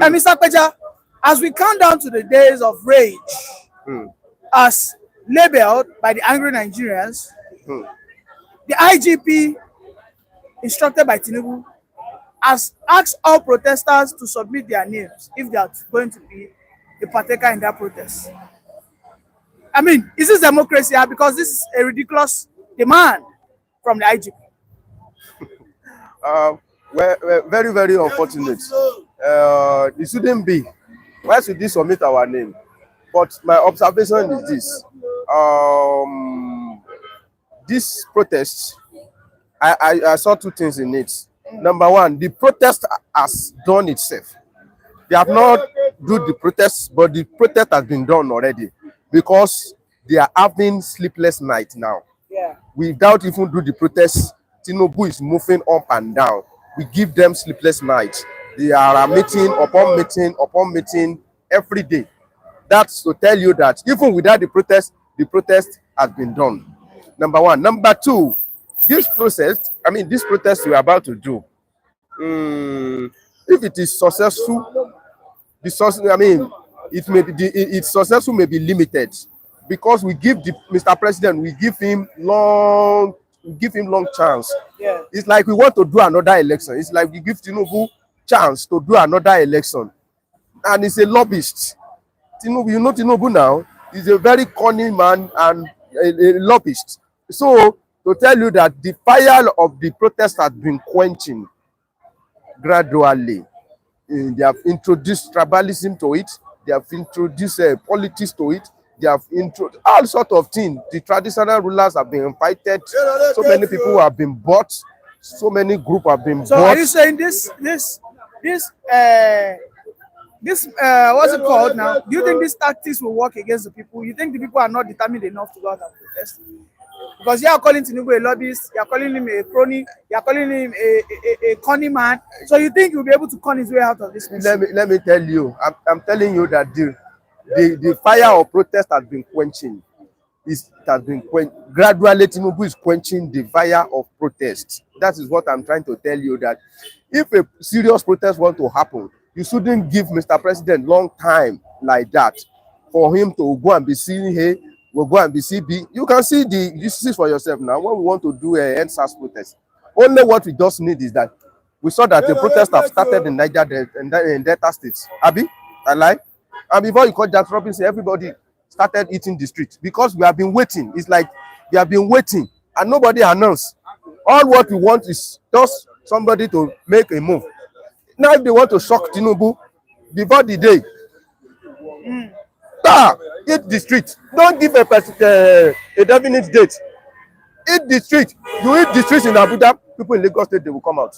And Mr. Peja, as we count down to the days of rage, as labeled by the angry Nigerians, the IGP, instructed by TINUBU, has asked all protesters to submit their names if they are going to be a partaker in that protest. I mean, is this democracy? Because this is a ridiculous demand from the IGP. Well, very, very unfortunate. It shouldn't be. Why should they submit our name? But my observation is this. This protest, I saw two things in it. Number one, the protest has done itself. They have not do the protest, but the protest has been done already because they are having sleepless night now. Yeah. Without even do the protest, TINUBU is moving up and down. We give them sleepless nights. They are meeting upon meeting every day. That's to tell you that even without the protest has been done. Number one. Number two, this protest we are about to do, if it is successful, its successful may be limited because we give Mr. President, we give him long chance. Yeah. It's like we want to do another election. It's like we give TINUBU chance to do another election, and he's a lobbyist. TINUBU, you know TINUBU now, he's a very cunning man and a lobbyist. So to tell you that the fire of the protest has been quenching gradually. They have introduced tribalism to it. They have introduced politics to it. They have introduced all sorts of things. The traditional rulers have been invited. So many people have been bought. So many groups have been bought. So are you saying this what's it called now? Do you think these tactics will work against the people? You think the people are not determined enough to go out and protest? Because you are calling TINUBU a lobbyist, you are calling him a crony, you are calling him a conny man. So you think you'll be able to con his way out of this? Let me tell you, I'm telling you that the fire of protest has been quenching. It has been gradually. TINUBU is quenching the fire of protest. That is what I'm trying to tell you, that if a serious protest wants to happen, you shouldn't give Mr. President long time like that for him to go and be seeing, hey, we'll go and be CB. You can see you see for yourself now. When we want to do a NSAS protest, only what we just need is that we saw that the protests have started in Niger in Delta states. Abi, I lie. And before you call Jack Robinson, everybody started eating the street because we have been waiting. It's like we have been waiting and nobody announced. All what we want is just somebody to make a move. Now, if they want to shock TINUBU before the day, hit the street. Don't give a definite date. Hit the street. You hit the street in Abuja, people in Lagos State, they will come out.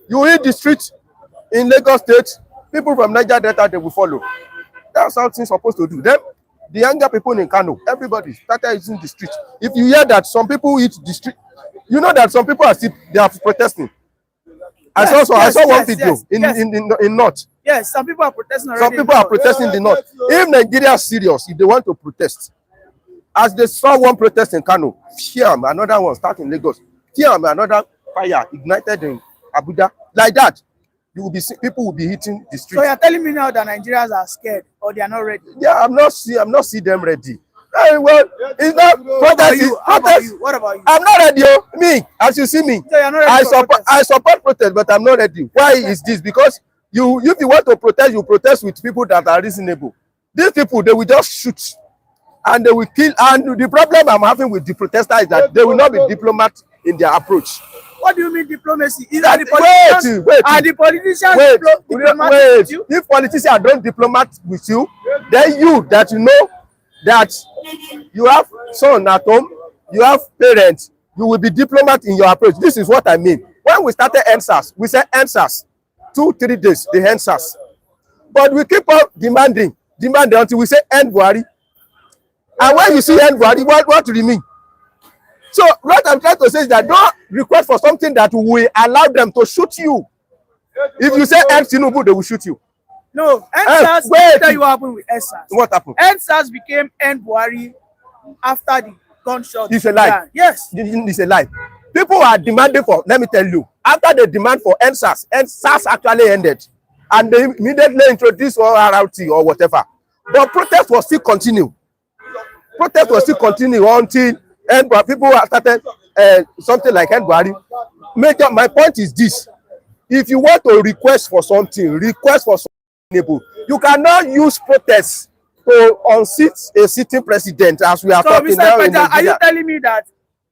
You hit the street in Lagos State, people from Niger Delta, they will follow. That's how things supposed to do. Then the younger people in Kano, everybody started using the street. If you hear that some people hit the street, you know that some people they are protesting. Yes, I saw one video in North. Yes, some people are protesting already. Some people are protesting in the North. If Nigeria is serious, if they want to protest, as they saw one protest in Kano, another one start in Lagos, another fire ignited in Abuja, like that, people will be hitting the street. So you're telling me now that Nigerians are scared or they are not ready? Yeah, I'm not see them ready. Hey, well, it's not protest. What about you? I'm not ready. Me, as you see me, So you're not ready I support protest, but I'm not ready. Why is this? Because if you want to protest, you protest with people that are reasonable. These people, they will just shoot and they will kill. And the problem I'm having with the protesters is that they will not be diplomat in their approach. What do you mean diplomacy? Is that the politicians? Are the politicians diplomatic with you? If politicians don't diplomat with you, then you know that you have son at home, you have parents, you will be diplomat in your approach. This is what I mean. When we started NSAS, we said NSAS, 2-3 days, the NSAS. But we keep on demanding until we say end Buhari. And when you see end Buhari, what do you mean? So what I'm trying to say is that don't request for something that will allow them to shoot you. If you say end TINUBU, they will shoot you. No, NSAS, let me tell you what happened with NSAS. What happened? NSAS became end Buhari after the gunshot. It's a lie. Yes. It's a lie. People are demanding for, let me tell you, after the demand for NSAS actually ended. and they immediately introduced RRT or whatever. But protest was still continue. Protest was still continue until people started something like Buhari. My point is this: if you want to request for something, you cannot use protest to unseat a sitting president, as we are talking Mr. now Peter, in Nigeria. are you telling me that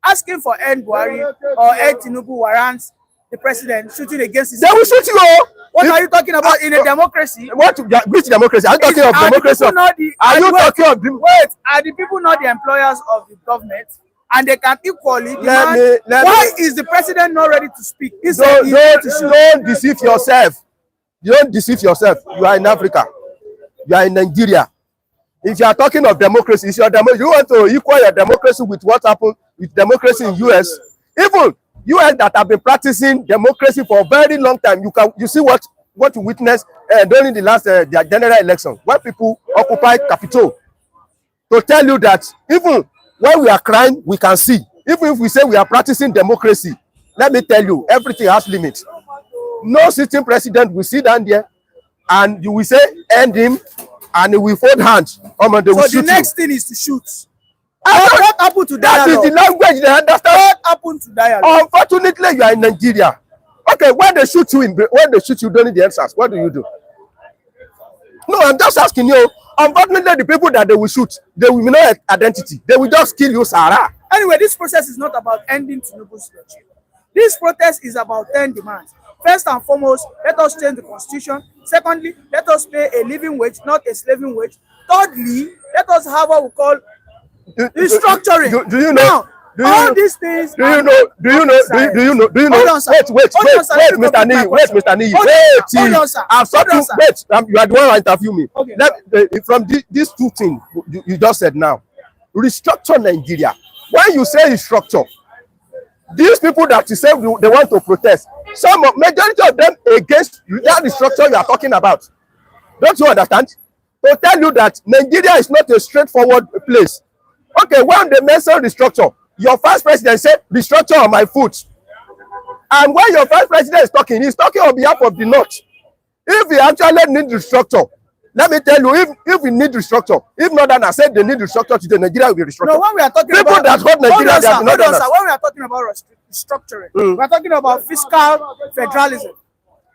asking for Buhari or TINUBU warrants the president shooting against his? They will shoot you. What are you talking about in a democracy? Which democracy? Are you talking of democracy? Are you talking of? Wait, are the people not the employers of the government? And they can equally demand. Why is the president not ready to speak? Don't deceive yourself. Don't deceive yourself. You are in Africa. You are in Nigeria. If you are talking of democracy, it's your democracy. You want to equal your democracy with what happened with democracy in US. Even US that have been practicing democracy for a very long time. You see what you witnessed during the last their general election, when people occupied Capitol, to tell you that even when we are crying, we can see. Even if we say we are practicing democracy, let me tell you, everything has limits. No sitting president will sit down there and you will say end him, and he will fold hands. So the next thing is to shoot. What happened to dialogue? That is the language they understand. What happened to dialogue? Unfortunately, you are in Nigeria. Okay, when they shoot you during the answers, what do you do? No, I'm just asking you. Unfortunately, the people that they will shoot, they will know identity. They will just kill you, Sarah. Anyway, this process is not about ending Tinubu's regime. This protest is about 10 demands. First and foremost, let us change the constitution. Secondly, let us pay a living wage, not a slaving wage. Thirdly, let us have what we call restructuring. Do you know? All these things. Do you know? Hold on, sir. Wait, Mr. Niyi. I'm talking. Wait, you are the one who interview me. Okay. From these two things you just said now, restructure Nigeria. When you say restructure, these people that you say they want to protest, majority of them against that restructure you are talking about. Don't you understand? To tell you that Nigeria is not a straightforward place. Okay, when they mention restructure, your first president said restructure on my foot. And when your first president is talking, he's talking on behalf of the North. If he actually need restructure, let me tell you, if we need restructure, if Northerners said they need restructure today, Nigeria will be restructured. No, when we are talking people about that hold Nigeria, they are when we are talking about restructuring, we are talking about fiscal federalism.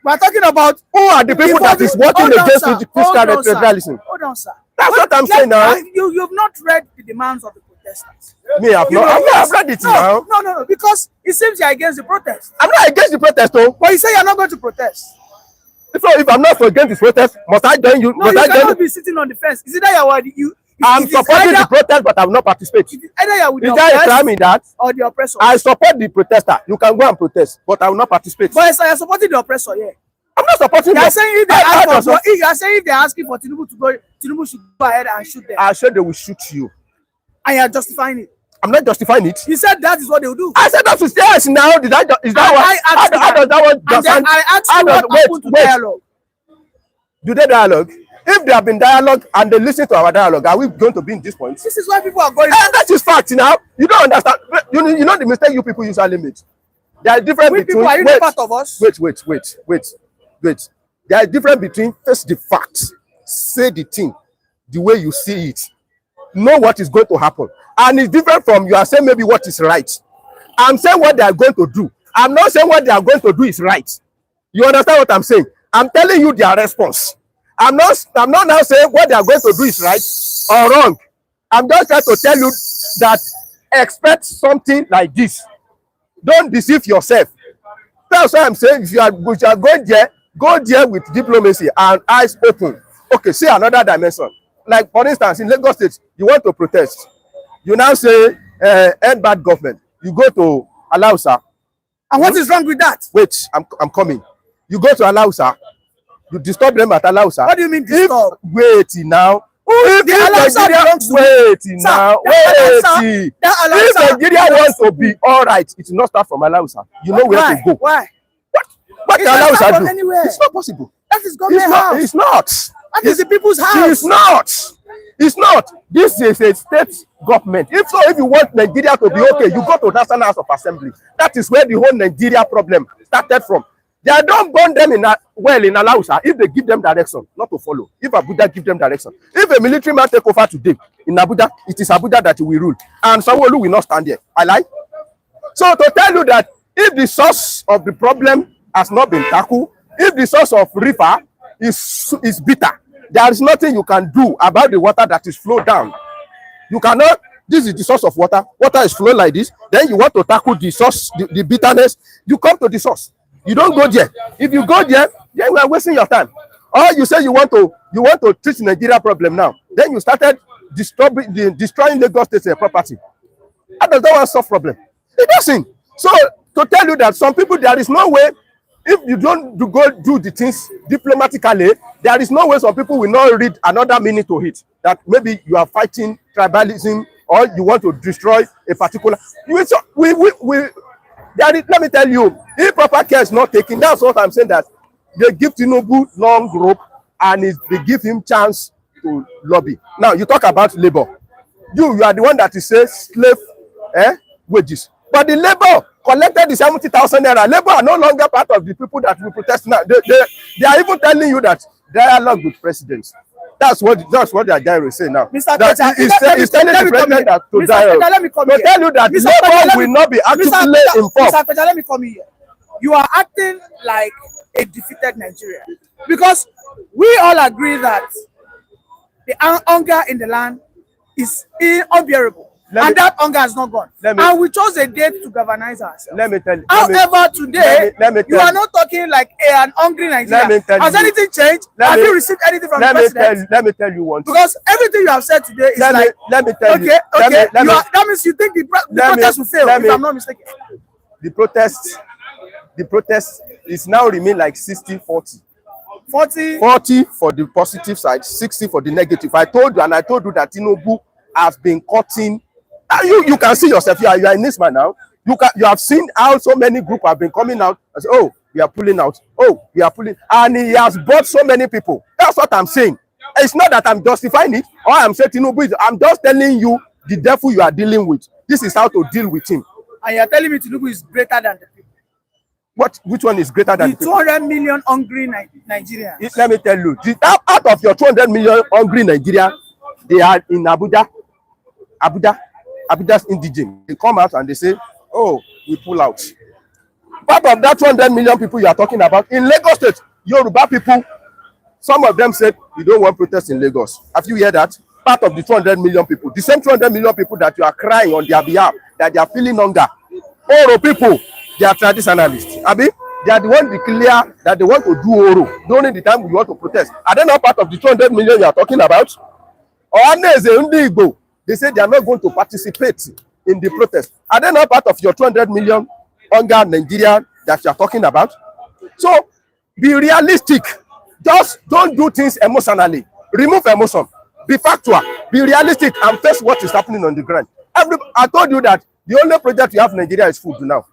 We are talking about who are the people that is working against fiscal federalism. Hold on, sir. That's what I'm saying now. You've not read the demands of the protesters. Me, I've read it now. No, because it seems you're against the protest. I'm not against the protest, though. But you say you're not going to protest. So if I'm not against this protest, must I join you? No, you cannot be sitting on the fence. Is it that I'm supporting the protest, but I will not participate. Either you're with the oppressor or the oppressor. I support the protester. You can go and protest, but I will not participate. But you're supporting the oppressor, yeah. I'm not supporting. You're saying if they're asking for Tinubu to go, Tinubu should go ahead and shoot them. I said they will shoot you. And you're justifying it. I'm not justifying it. You said that is what they will do. I said that to stay us now. Is that what? How does that one? And then I asked you what happened to dialogue. Do they dialogue? If they have been dialogue and they listen to our dialogue, are we going to be in this point? This is why people are going. That is fact now. You don't understand. You know the mistake you people usually make. There are different between. People, are you not part of us? Wait. There is difference between face the facts, say the thing the way you see it, know what is going to happen, and it's different from you are saying maybe what is right. I'm saying what they are going to do. I'm not saying what they are going to do is right. You understand what I'm saying? I'm telling you their response. I'm not now saying what they are going to do is right or wrong. I'm just trying to tell you that expect something like this. Don't deceive yourself. That's why I'm saying if you are going there, go there with diplomacy and eyes open. Okay, see another dimension. Like for instance, in Lagos State, you want to protest. You now say end bad government. You go to Alausa. And what is wrong with that? Wait, I'm coming. You go to Alausa. You disturb them at Alausa. What do you mean disturb? Wait now. If Nigeria wants to be all right, it will not start from Alausa. You know where to go. Why? What can Alausa do? Anywhere. It's not possible. That is government house. It's not. That is the people's house. It's not. This is a state government. If you want Nigeria to be okay, you go to National House of Assembly. That is where the whole Nigeria problem started from. They don't burn them in in Alausa if they give them direction, not to follow. If Abuja give them direction. If a military man take over today in Abuja, it is Abuja that will rule. And Sanwo-Olu will not stand there. I lie. So to tell you that if the source of the problem has not been tackled, if the source of river is bitter, there is nothing you can do about the water that is flowed down. You cannot. This is the source of water. Water is flowing like this. Then you want to tackle the source, the bitterness. You come to the source. You don't go there. If you go there, then we are wasting your time. Or you say you want to treat Nigeria problem now. Then you started destroying Lagos State property. How does that one solve problem? It doesn't. So to tell you that some people, there is no way, if you don't go do the things diplomatically, there is no way some people will not read another meaning to it. That maybe you are fighting tribalism or you want to destroy a particular. Let me tell you, if proper care is not taken, that's what I'm saying, that they give TINUBU long rope and they give him chance to lobby. Now, you talk about labor. You are the one that is say slave wages. But the labor collected the 70,000 naira. Labor are no longer part of the people that will protest now. They are even telling you that dialogue with presidents. That's what they are trying to say now. Mr. He's telling the president that to dialogue. To tell you that labor will not be actively informed. Mr. Peter, let me come here. You are acting like a defeated Nigeria. Because we all agree that the hunger in the land is unbearable. And that hunger has not gone. And we chose a date to galvanize ourselves. Let me tell you. However, today, you are not talking like an hungry Nigerian. Has anything changed? Have you received anything from the president? Let me tell you one thing. Because everything you have said today is let me tell you. Okay. That means you think the protest will fail, if I'm not mistaken. The protest is now remain like 60-40. 40 for the positive side, 60 for the negative. I told you that TINUBU has been cutting. You can see yourself. You are in this man now. You have seen how so many groups have been coming out and say, oh, we are pulling out. Oh, we are pulling. And he has brought so many people. That's what I'm saying. It's not that I'm justifying it or I'm saying TINUBU. I'm just telling you the devil you are dealing with. This is how to deal with him. And you're telling me TINUBU is greater than the people. Which one is greater than the 200 million hungry Nigerians? Let me tell you, out of your 200 million hungry Nigeria, they are in Abuja. Abuja's indigene. They come out and they say, oh, we pull out. Part of that 200 million people you are talking about, in Lagos State, Yoruba people, some of them said, we don't want protests in Lagos. Have you heard that? Part of the 200 million people, the same 200 million people that you are crying on their behalf, that they are feeling hunger. Oro people, they are traditionalists. Abi, they are the ones declare that they want to do Oro during the time we want to protest. Are they not part of the 200 million you are talking about? Or they say they are not going to participate in the protest. Are they not part of your 200 million hunger Nigeria that you are talking about? So be realistic. Just don't do things emotionally. Remove emotion. Be factual. Be realistic and face what is happening on the ground. I told you that the only project you have in Nigeria is food now.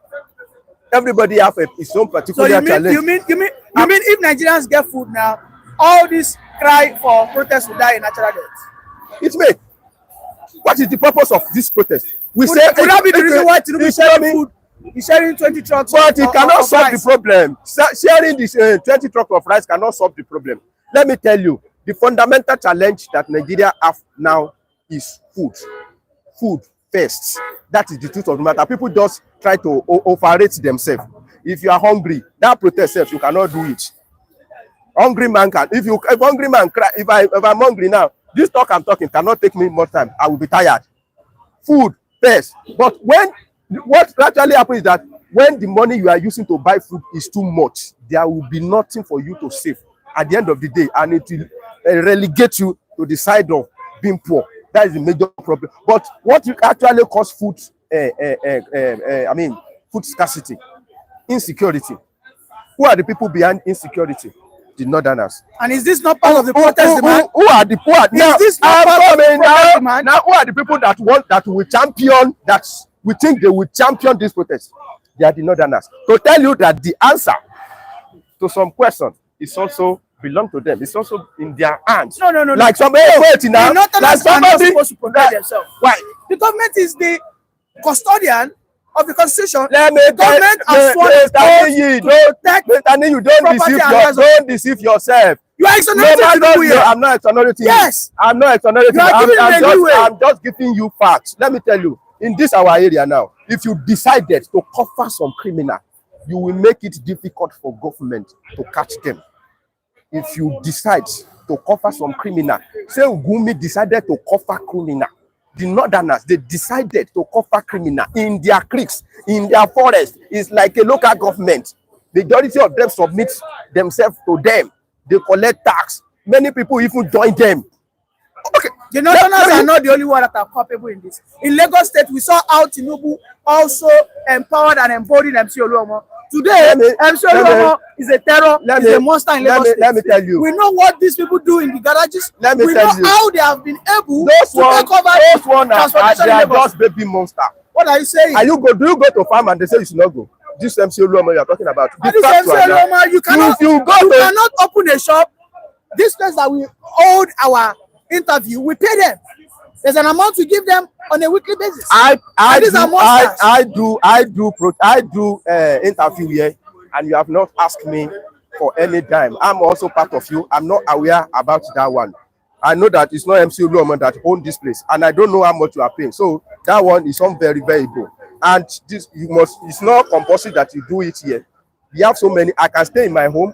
Everybody have his own particular challenge. You mean if Nigerians get food now, all this cry for protest will die in natural death? It's me. What is the purpose of this protest? Would that be the reason why TINUBU is sharing food? He's sharing 20 trucks. But it cannot solve the problem. Sharing this 20 trucks of rice cannot solve the problem. Let me tell you, the fundamental challenge that Nigeria have now is food. Food first. That is the truth of the matter. People just try to overrate themselves. If you are hungry, that protest self, you cannot do it. Hungry man can. If hungry man cry, if I'm hungry now, this talk I'm talking cannot take me more time. I will be tired. Food first. But what actually happens is that when the money you are using to buy food is too much, there will be nothing for you to save at the end of the day, and it will relegate you to the side of being poor. That is the major problem. But what actually cause food food scarcity, insecurity. Who are the people behind insecurity? The Northerners. And is this not part of the protest demand? Who are the poor? Is this not part of the protest demand? Now, who are the people that will champion, that we think they will champion this protest? They are the Northerners. To tell you that the answer to some questions is also belong to them. It's also in their hands. No. Like somebody waiting now. The Northerners are not supposed to protect themselves. Why? The government is the custodian of the Constitution, Let me the government has sworn its oath to protect don't deceive yourself. You are exonerating Tinubu here. No, I'm not exonerating. Yes. I'm not exonerating. You are giving him a leeway. I'm just giving you facts. Let me tell you, in this our area now, if you decided to cover some criminal, you will make it difficult for government to catch them. If you decide to cover some criminal, say Gumi decided to cover criminal, the northerners, they decided to cover criminal in their creeks, in their forest. It's like a local government. The majority of them submit themselves to them. They collect tax. Many people even join them. Okay. The northerners are not the only ones that are culpable in this. In Lagos State, we saw how Tinubu also empowered and embodied MC Oluomo. Today, MC Oluomo is a terror, is a monster in Lagos State. Let me tell you. We know what these people do in the garages. We know how they have been able to take over transportation in Lagos. Just baby monster. What are you saying? Do you go to farm and they say you should not go? This MC Oluomo you are talking about. This MC Oluomo, you cannot open a shop. This place that we hold our interview, we pay them. There's an amount we give them on a weekly basis. I do interview here, and you have not asked me for any dime. I'm also part of you. I'm not aware about that one. I know that it's not MC Oluomo that owns this place, and I don't know how much you are paying. So that one is on very good. And this it's not compulsory that you do it here. We have so many. I can stay in my home.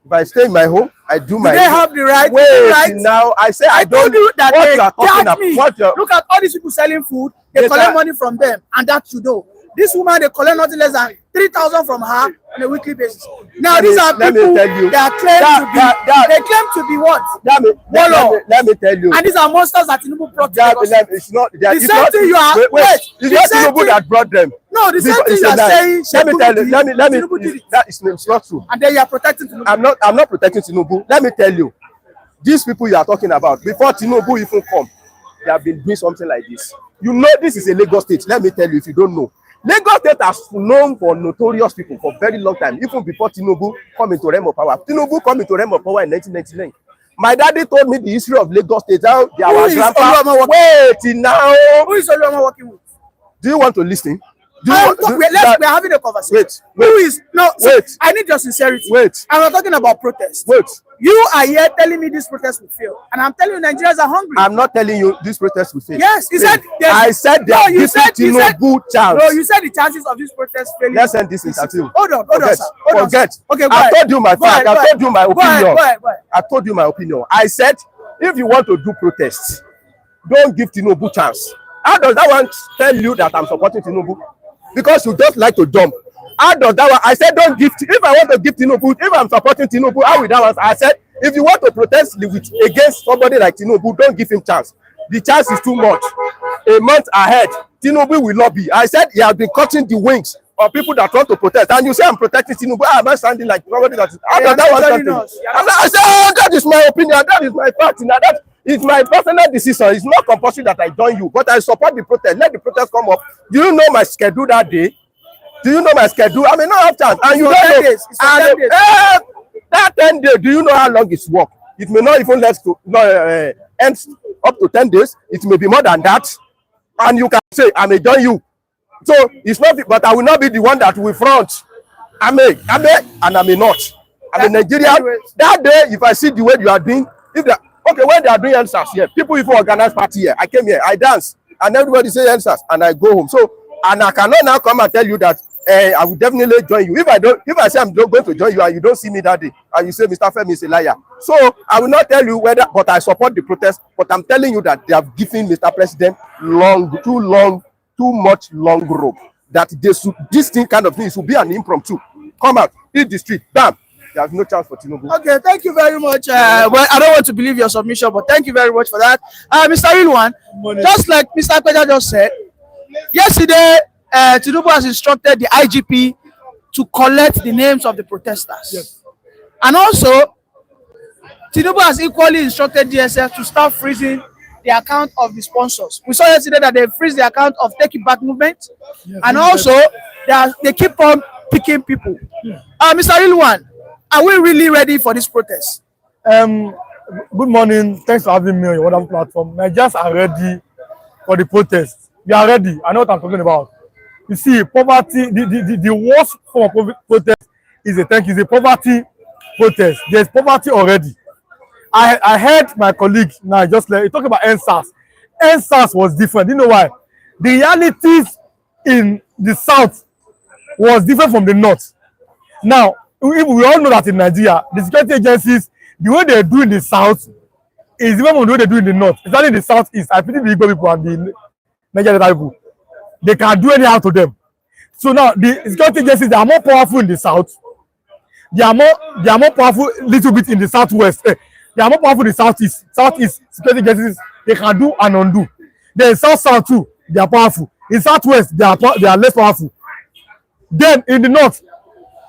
If I stay in my home, I do my. They have the right. Wait, now I say I don't. You that what they you are talking about? Look at all these people selling food. They collect money from them, and that you know. This woman, they collect nothing less than 3,000 from her on a weekly basis. Now these are people that claim to be what? Let me tell you. And these are monsters that Tinubu brought to Lagos. It's not. The same thing you are. Wait, it's not Tinubu that brought them. No, the same thing you are saying. Let me tell you. That is not true. And then you are protecting Tinubu. I'm not protecting Tinubu. Let me tell you, these people you are talking about, before Tinubu even come, they have been doing something like this. You know, this is a Lagos state. Let me tell you, if you don't know. Lagos State has known for notorious people for a very long time, even before Tinubu come into realm of power. Tinubu come into realm of power in 1999. My daddy told me the history of Lagos State. How our grandpa. Wait now. Who is Oluomo working with? Do you want to listen? We're having a conversation. Wait. I need your sincerity. Wait. And we're talking about protest. Wait. You are here telling me this protest will fail, and I'm telling you Nigerians are hungry. I'm not telling you this protest will fail. Yes, I said that you said Tinubu chance. No, you said the chances of this protest failing. Let's end this interview. Hold on, sir. Forget. Okay, I told you my fact. I told you my opinion. Go ahead. I told you my opinion. I said if you want to do protests, don't give Tinubu chance. How does that one tell you that I'm supporting Tinubu? Because you just like to jump. How does that one? I said don't give. If I want to give Tinubu, if I'm supporting Tinubu, how will that one? I said if you want to protest against somebody like Tinubu, don't give him chance. The chance is too much. A month ahead, Tinubu will not be. I said he has been cutting the wings of people that want to protest, and you say I'm protecting Tinubu. I'm not sounding like somebody that is. How does that one something? I said, oh, that is my opinion. That is my fact. Now that is my personal decision. It's not compulsory that I join you, but I support the protest. Let the protest come up. Do you know my schedule that day? Do you know my schedule? I may not have chance, and you don't know. And that 10 days, do you know how long it's work? It may not even last to end up to 10 days. It may be more than that, and you can say I may join you. So it's not, but I will not be the one that will front. I may, and I may not. I'm a Nigerian. That day, if I see the way you are doing, when they are doing answers here, people even organize party here. I came here, I dance, and everybody say answers, and I go home. So, and I cannot now come and tell you that I will definitely join you. If I say I'm not going to join you and you don't see me that day, and you say Mr. Femi is a liar, so I will not tell you whether, but I support the protest. But I'm telling you that they have given Mr. President too much long rope. That this kind of thing should be an impromptu. Come out, hit the street, bam. There's no chance for Tinubu. Okay, thank you very much. Well, I don't want to believe your submission, but thank you very much for that. Mr. Rilwan, just like Mr. Kweja just said, yesterday, Tinubu has instructed the IGP to collect the names of the protesters. Yes. And also, Tinubu has equally instructed DSS to start freezing the account of the sponsors. We saw yesterday that they freeze the account of Take It Back movement, and also they keep on picking people. Mr. Rilwan, are we really ready for this protest? Good morning. Thanks for having me on your wonderful platform. Nigerians are ready for the protest. We are ready. I know what I'm talking about. You see, poverty, the worst form of protest is a poverty protest. There's poverty already. I heard my colleague now just like talking about NSAS. NSAS was different. You know why? The realities in the south was different from the north. Now, we all know that in Nigeria, the security agencies, the way they do in the south is different from the way they do in the north. Especially in the southeast, I pity the Igbo people and the Nigerian people. They can do anyhow to them. So now the security agencies, they are more powerful in the south. They are more powerful a little bit in the southwest. They are more powerful in the southeast. Southeast security agencies, they can do and undo. Then south too, they are powerful. In southwest, they are less powerful. Then in the north,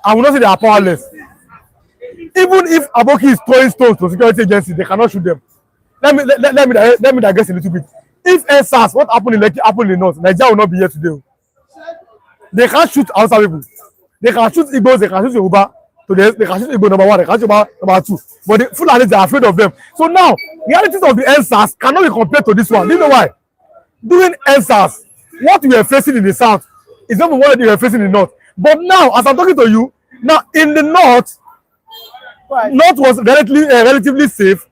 I will not say they are powerless. Even if Aboki is throwing stones to security agencies, they cannot shoot them. Let me digress a little bit. If NSAS, what happened in Lekki happened in the north, Nigeria will not be here today. They can't shoot outside people. They can shoot Igbos, they can shoot Yoruba. They can shoot Igbo number 1, they can shoot number 2. But the Fulanis are afraid of them. So now, the realities of the NSAS cannot be compared to this one. Do you know why? During NSAS, what we are facing in the south is not what we are facing in the north. But now, as I'm talking to you, now in the north, north was relatively safe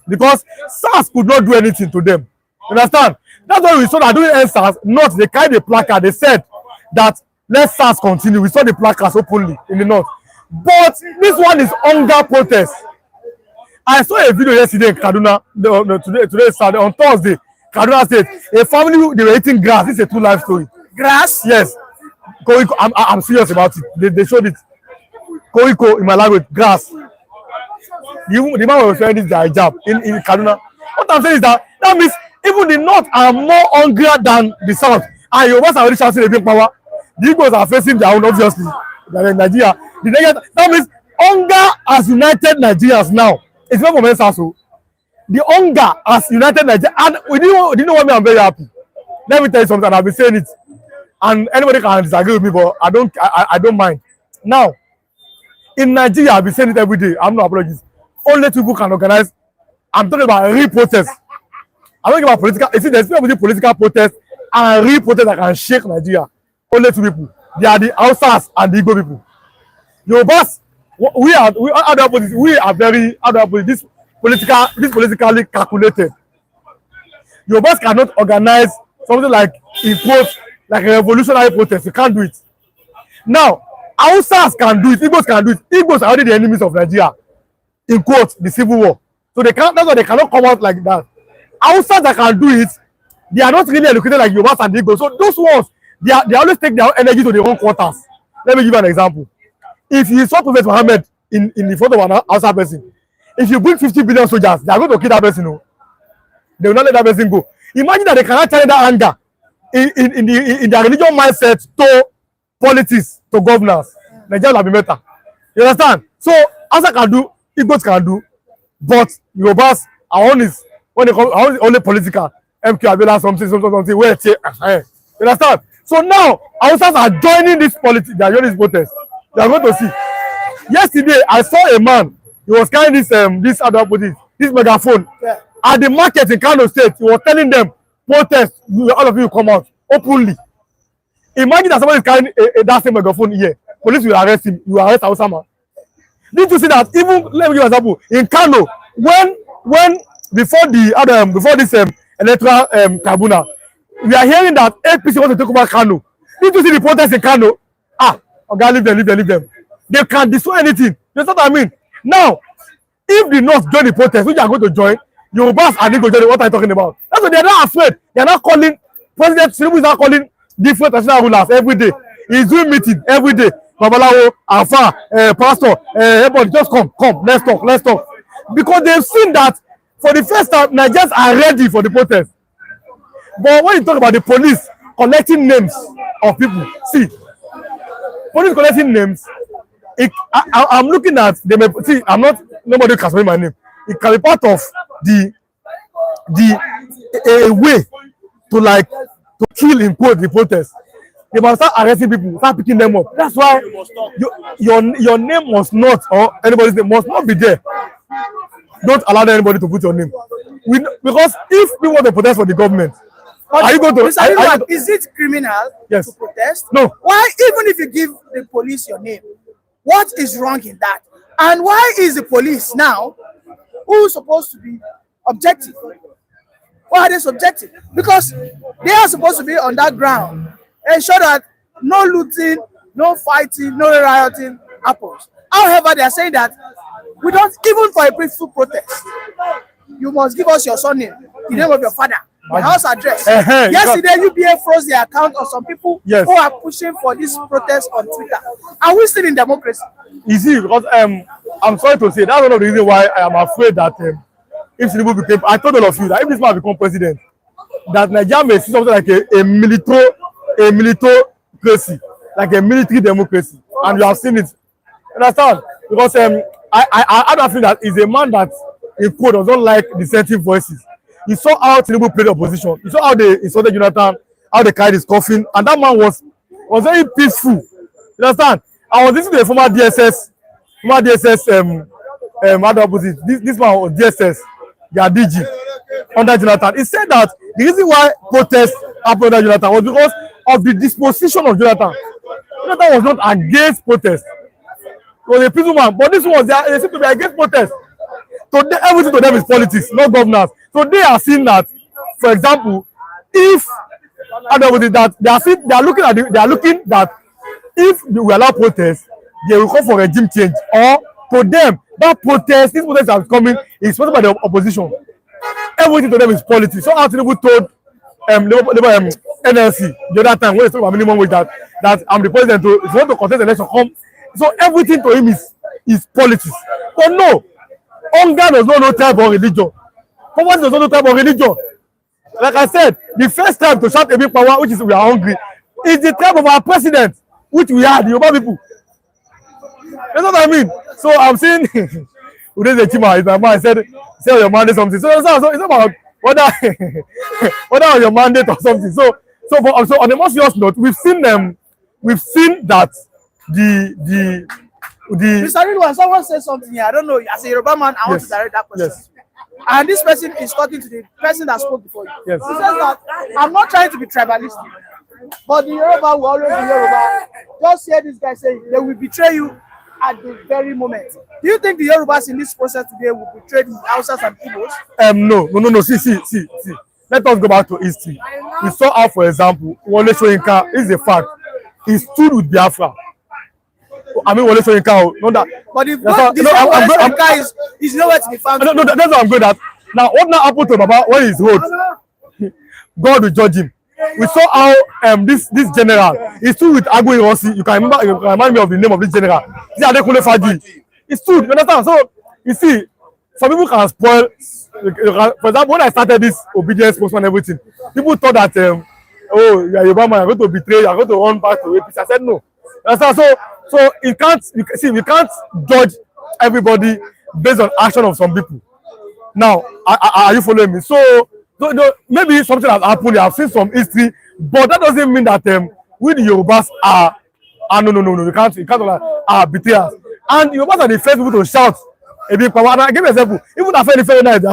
because SARS could not do anything to them. You understand? That's why we saw that during NSAS, north, they carried a placard. They said that let SARS continue. We saw the placards openly in the north. But this one is hunger protest. I saw a video yesterday in Kaduna, today is Saturday, on Thursday, Kaduna State. A family, they were eating grass. This is a true life story. Grass? Yes. Koiko, I'm serious about it. They showed it. Koiko, in my language, grass. The man was wearing this hijab in Kaduna. What I'm saying is that means even the north are more hungry than the south. And Yorubas are already shouting a big power. The Igbos are facing their own, obviously. In Nigeria. That means hunger has united Nigerians now. It's not from NSAS. The hunger has united Nigeria. And do you know what I'm very happy? Let me tell you something. I've been saying it. And anybody can disagree with me, but I don't mind. Now, in Nigeria, I've been saying it every day. I'm not apologizing. Only two people can organize. I'm talking about real protest. I'm talking about political. You see, there's between political protest and real protest that can shake Nigeria. Only two people. They are the Hausas and the Igbo people. Yorubas, we are very this politically calculated. Yorubas cannot organize something like in quotes like a revolutionary protest. You can't do it. Now, Hausas can do it. Igbos can do it. Igbos are already the enemies of Nigeria. In quotes, the civil war. So they can't. That's why they cannot come out like that. Hausas that can do it, they are not really educated like Yorubas and Igbos. So those ones, they always take their own energy to their own quarters. Let me give you an example. If you saw Prophet Muhammad in the front of an Hausa person, if you bring 50 billion soldiers, they are going to kill that person. No? They will not let that person go. Imagine that they cannot turn that anger in their religion mindset to politics, to governance. Nigeria will be better. You understand? So Hausa can do, Igbos can do, but Yorubas, our own is when they come only political. MK Abela something. Where you understand? So now Hausas are joining this politics. They are joining this protest. They are going to see. Yesterday, I saw a man. He was carrying this megaphone at the market in Kano State. He was telling them, protest. All of you come out openly. Imagine that somebody is carrying that same megaphone here. Police will arrest him. You arrest Hausa man. Did you see that? Even let me give an example. In Kano, when before this electoral tribunal, we are hearing that APC wants to take over Kano. Did you see the protest in Kano? Okay, leave them. They can destroy anything. That's what I mean. Now, if the North join the protest, which are going to join, Yorubas are going to join. What are you talking about? That's why they are not afraid. They are not calling. President TINUBU is not calling different national rulers every day. He's doing meeting every day. Babalawo, Alpha, Pastor, everybody just come, let's talk. Because they've seen that for the first time, Nigerians are ready for the protest. But when you talk about the police collecting names of people, see, police collecting names, I'm looking at nobody can spell my name. It can be part of a way to kill in quote the protest. They must start arresting people, start picking them up. That's why your name must not, or anybody's name must not be there. Don't allow anybody to put your name. Because if we want to protest for the government, But Are you going to? Mr. Rilwan, is it criminal Yes. to protest? No. Why, even if you give the police your name, what is wrong in that? And why is the police now, who is supposed to be objective? Why are they subjective? Because they are supposed to be on that ground, ensure that no looting, no fighting, no rioting happens. However, they are saying that we don't, even for a peaceful protest, you must give us your surname, the name of your father, the house address. Yesterday, UBA froze the account of some people Yes. who are pushing for this protest on Twitter. Are we still in democracy? You see, because I'm sorry to say that's one of the reasons why I am afraid that if Tinubu became, I told all of you that if this man become president, that Nigeria may see something like a militocracy, like a military democracy, and you have seen it. Understand? Because I don't feel that he's a man that in quote doesn't like dissenting voices. You saw how Tinubu played opposition. You saw how they insulted Jonathan, how they carried his coffin, and that man was very peaceful. You understand? I was listening to a former DSS, how do I put it? This man was DSS, their DG, under Jonathan. He said that the reason why protests happened under Jonathan was because of the disposition of Jonathan. Jonathan was not against protest. He was a peaceful man, but this one, they seem to be against protest. So everything to them is politics, not governance. So they are seeing that, for example, if that they are looking that if we allow protest, they will call for regime change. Or to them, that protest, this protest that is coming is sponsored by the opposition. Everything to them is politics. So how Tinubu told NLC the other time when they talk about minimum wage that I'm the president to, if you want to contest the election, come. So everything to him is politics. But no, hunger does not know tribe or religion. Poverty does not know tribe or religion. Like I said, the first time to shout a big power, which is we are hungry, is the tribe of our president, which we are, the Yoruba people. That's what I mean. So I'm saying, Udeze Chima is my man. Say your mandate something. So it's about whether on your mandate or something. So on a more serious note, we've seen that the Mr. Rilwan, someone said something here. I don't know. As a Yoruba man, I want to direct that question. Yes. And this person is talking to the person that spoke before you. Yes. He says that I'm not trying to be tribalistic, but the Yoruba will always be Yoruba. Just hear this guy saying they will betray you at the very moment. Do you think the Yorubas in this process today will betray the Hausas and Igbos? No. See. Let us go back to history. We saw how, for example, Wole Soyinka is a fact. He stood with Biafra. I mean, Wole Soyinka, not that. But the Wole Soyinka is nowhere to be found. No, that's what I'm good at. Now, what now happened to Baba when he's old? God will judge him. We saw how this general, he stood with Agbo Ironsi. You can remind me of the name of this general. This Adekunle Faji. He stood, you understand? So, you see, some people can spoil. For example, when I started this obedience post and everything, people thought that, oh, you are Yoruba man, you're going to betray, you're going to run back to APC. I said no. So we can't judge everybody based on action of some people. Now, are you following me? So maybe something has happened. I've seen some history, but that doesn't mean that we the Yorubas are no. We can't betrayers. And Yorubas are the first people to shout a big power. And I give an example. Even Afenifere now, they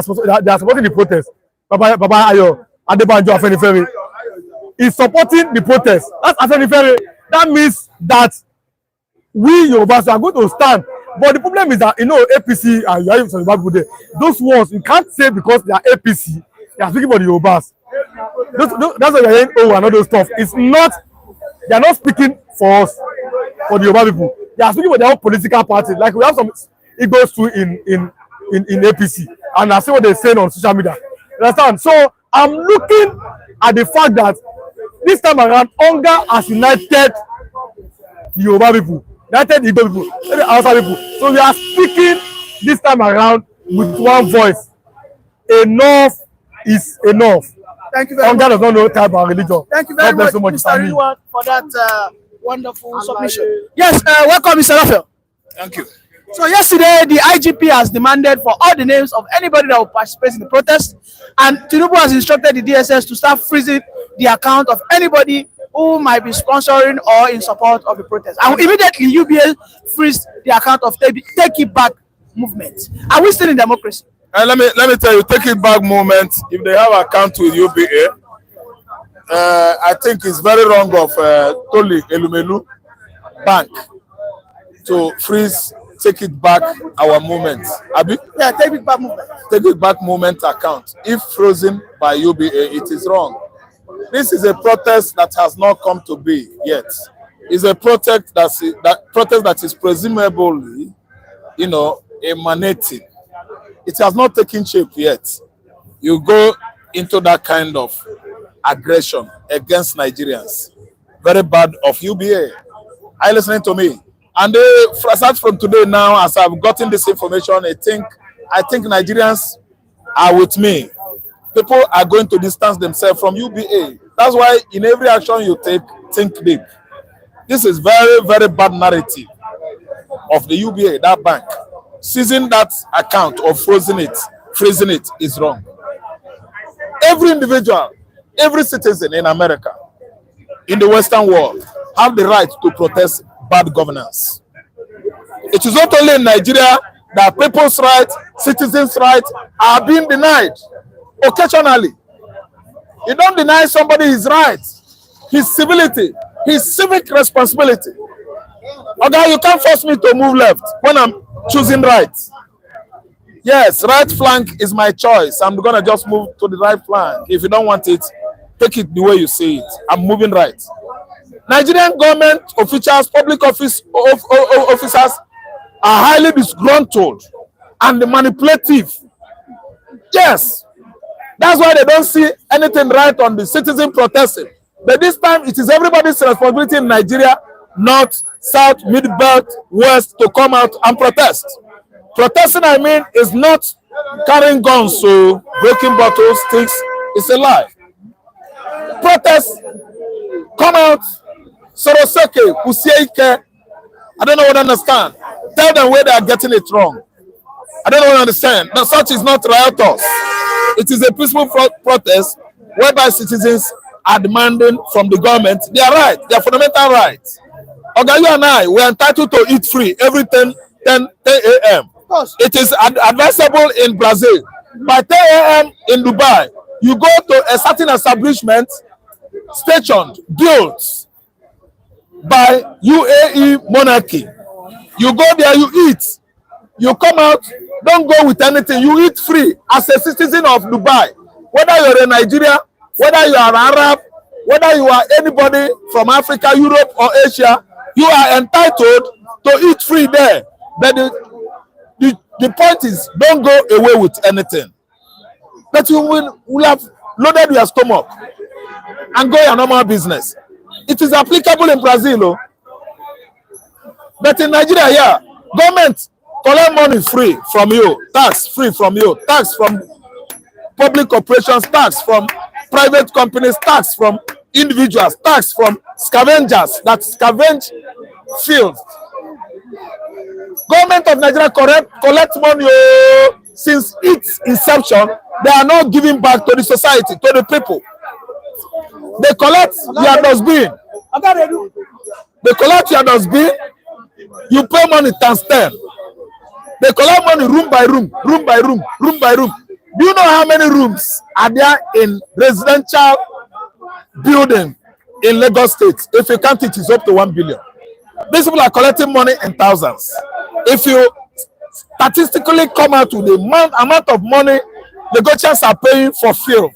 are supporting the protest. Baba Ayo Adebanjo Afenifere is supporting the protest. That's Afenifere. That means that we Yorubas are going to stand. But the problem is that, APC and you have some Yoruba people there. Those ones, you can't say because they are APC, they are speaking for the Yorubas. That's why they're saying, oh, and all those stuff. It's not, they are not speaking for us, for the Yoruba people. They are speaking for their own political party. Like we have some Igbos too in APC. And I see what they're saying on social media. You understand? So I'm looking at the fact that this time around, hunger has united the Yoruba people, united the Igbo people, the Hausa people. So we are speaking this time around with one voice. Enough is enough. Thank you very much. Hunger does not know type of religion. Thank you very much, Mr. Rilwan, for that wonderful submission. Yes, welcome, Mr. Raphael. Thank you. So yesterday, the IGP has demanded for all the names of anybody that will participate in the protest, and TINUBU has instructed the DSS to start freezing the account of anybody who might be sponsoring or in support of the protest. And immediately, UBA freeze the account of Take It Back movement. Are we still in democracy? And let me tell you, Take It Back movement, if they have account with UBA, I think it's very wrong of Toli Elumelu Bank to freeze, take it back our movement. Abi? Yeah, take it back movement. Take it back movement account. If frozen by UBA, it is wrong. This is a protest that has not come to be yet. It's a protest that is presumably, emanating. It has not taken shape yet. You go into that kind of aggression against Nigerians. Very bad of UBA. Are you listening to me? And start from today now, as I've gotten this information, I think Nigerians are with me. People are going to distance themselves from UBA. That's why in every action you take, think big. This is very, very bad narrative of the UBA, that bank. Seizing that account or freezing it is wrong. Every individual, every citizen in America, in the Western world, have the right to protest bad governance. It is not only in Nigeria that people's rights, citizens' rights are being denied. Occasionally, you don't deny somebody his rights, his civility, his civic responsibility. Okay, you can't force me to move left when I'm choosing right. Yes, right flank is my choice. I'm gonna just move to the right flank. If you don't want it, take it the way you see it. I'm moving right. Nigerian government officials, public officers are highly disgruntled and manipulative. Yes, that's why they don't see anything right on the citizen protesting. But this time, it is everybody's responsibility in Nigeria, north, south, mid-belt, west, to come out and protest. Protesting, I mean, is not carrying guns, so breaking bottles, sticks. It's a lie. Protest, come out, Soroseke, Kusieike. I don't know what I understand. Tell them where they are getting it wrong. I don't know what I understand. No, such is not riotous. It is a peaceful protest whereby citizens are demanding from the government their right, their fundamental rights. Okay, you and I, we are entitled to eat free every 10 a.m. It is advisable in Brazil. By 10 a.m. in Dubai, you go to a certain establishment stationed, built by UAE monarchy. You go there, you eat. You come out, don't go with anything. You eat free as a citizen of Dubai. Whether you're in Nigeria, whether you are Arab, whether you are anybody from Africa, Europe, or Asia, you are entitled to eat free there. But the point is, don't go away with anything. But you will have loaded your stomach and go your normal business. It is applicable in Brazil, oh. But in Nigeria, yeah, government collect money free from you, tax free from you, tax from public corporations, tax from private companies, tax from individuals, tax from scavengers that scavenge fields. Government of Nigeria collect money since its inception. They are not giving back to the society, to the people. They collect your dustbin. They collect your dustbin. You pay money times 10. They collect money room by room, room by room, room by room. Do you know how many rooms are there in residential building in Lagos State? If you count it, it's up to 1 billion. These people are collecting money in thousands. If you statistically come out with the amount of money Lagosians are paying for field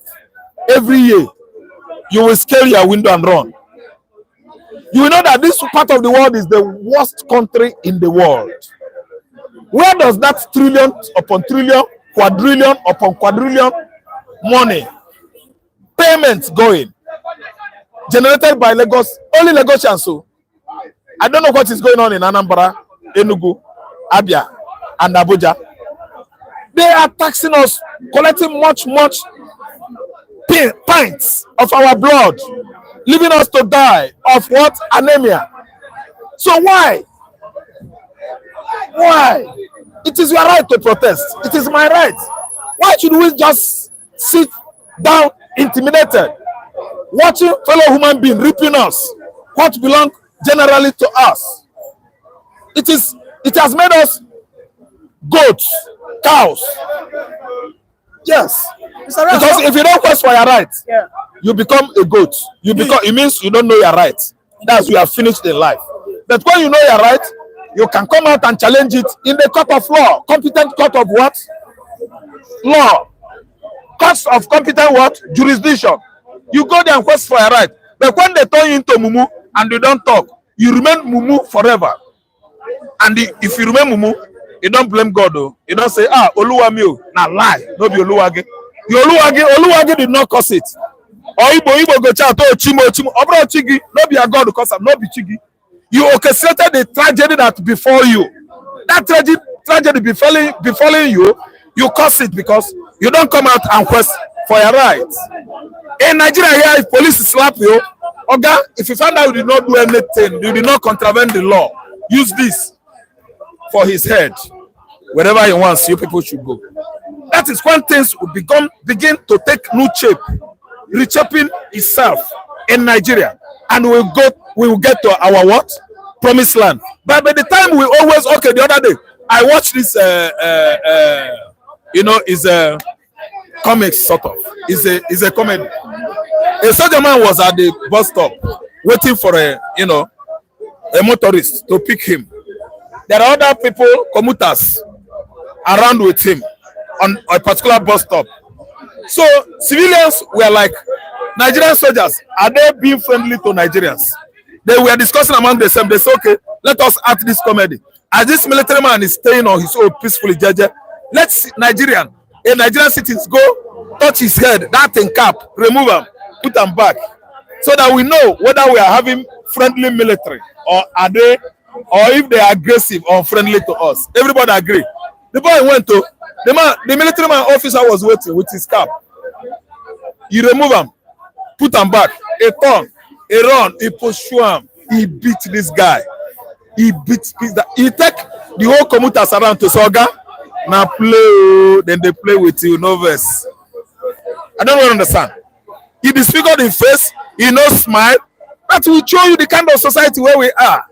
every year, you will scale your window and run. You will know that this part of the world is the worst country in the world. Where does that trillion upon trillion, quadrillion upon quadrillion money payments going? Generated by Lagos, only Lagosians. So I don't know what is going on in Anambra, Enugu, Abia, and Abuja. They are taxing us, collecting much pints of our blood, leaving us to die of what? Anemia. So why? Why? It is your right to protest. It is my right. Why should we just sit down intimidated, watching fellow human beings ripping us what belongs generally to us? It has made us goats, cows. Yes. Because if you don't quest for your rights, you become a goat. It means you don't know your rights. That's you are finished in life. But when you know your right, you can come out and challenge it in the court of law. Competent court of what? Law. Courts of competent what? Jurisdiction. You go there and quest for your right. But when they turn you into mumu and you don't talk, you remain mumu forever. And if you remain mumu, you don't blame God though. You don't say, Oluwami, na lie. No be Oluwage. Oluwage did not cause it. Or Igbo go chat, Chimo. Obro Chigi, no be a God cause am, no be Chigi. You orchestrated the tragedy that before you. That tragedy befalling you, you cause it because you don't come out and quest for your rights. In Nigeria here, if police slap you, Oga, if you find out you did not do anything, you did not contravene the law, use this for his head. Wherever he wants, you people should go. That is when things will begin to take new shape, reshaping itself in Nigeria, and we will get to our what? Promised land. But by the time we always the other day I watched this is a comics sort of. Is a comedy. A soldier man was at the bus stop waiting for a motorist to pick him. There are other people, commuters, around with him on a particular bus stop. So civilians were like, Nigerian soldiers, are they being friendly to Nigerians? They were discussing among themselves. They said, okay, let us act this comedy. As this military man is staying on his own peacefully, let's Nigerian citizens go touch his head, that in cap, remove him, put him back, so that we know whether we are having friendly military or if they are aggressive or friendly to us. Everybody agree. The boy went to the military man officer was waiting with his cap. He remove him, put him back. A turn, a run, he pursue him. He beat this guy. He take the whole commuters around to Soga. Now play, then they play with you, no verse. I don't really understand. He disfigured in face, he no smile. That will show you the kind of society where we are.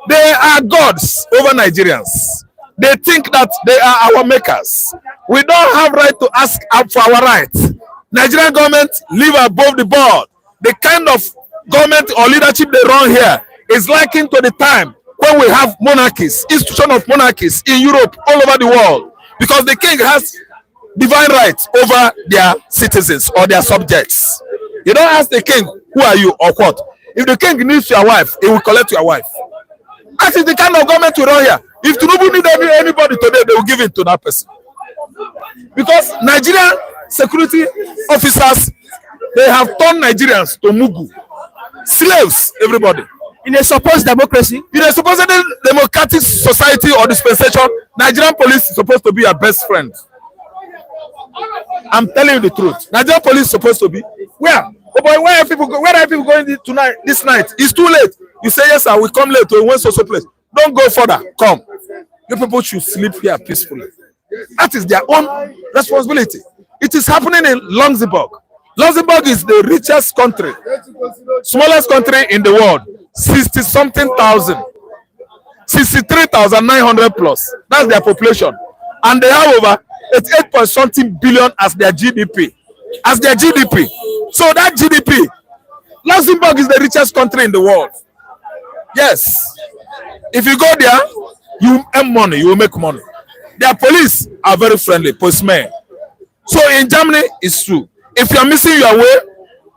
They are gods over Nigerians. They think that they are our makers. We don't have right to ask up for our rights. Nigerian government live above the board. The kind of government or leadership they run here is likened to the time when we have monarchies, institution of monarchies in Europe, all over the world, because the king has divine rights over their citizens or their subjects. You don't ask the king, who are you or what? If the king needs your wife, he will collect your wife. That is the kind of government we run here. If TINUBU need anybody today, they will give it to that person. Because Nigerian security officers, they have turned Nigerians to Mugu. Slaves, everybody. In a supposed democracy, in a supposed democratic society or dispensation, Nigerian police is supposed to be your best friend. I'm telling you the truth. Nigerian police is supposed to be where? Oh boy, where are people going tonight? This night? It's too late. You say yes, sir. We come late to one social place. Don't go further. Come. You people should sleep here peacefully. That is their own responsibility. It is happening in Luxembourg. Luxembourg is the richest country, smallest country in the world. 60-something thousand, 63,900 plus. That's their population, and they have over 88.something billion as their GDP. So that GDP, Luxembourg is the richest country in the world. Yes, if you go there, you earn money, you will make money. Their police are very friendly, postmen. So in Germany, it's true. If you are missing your way,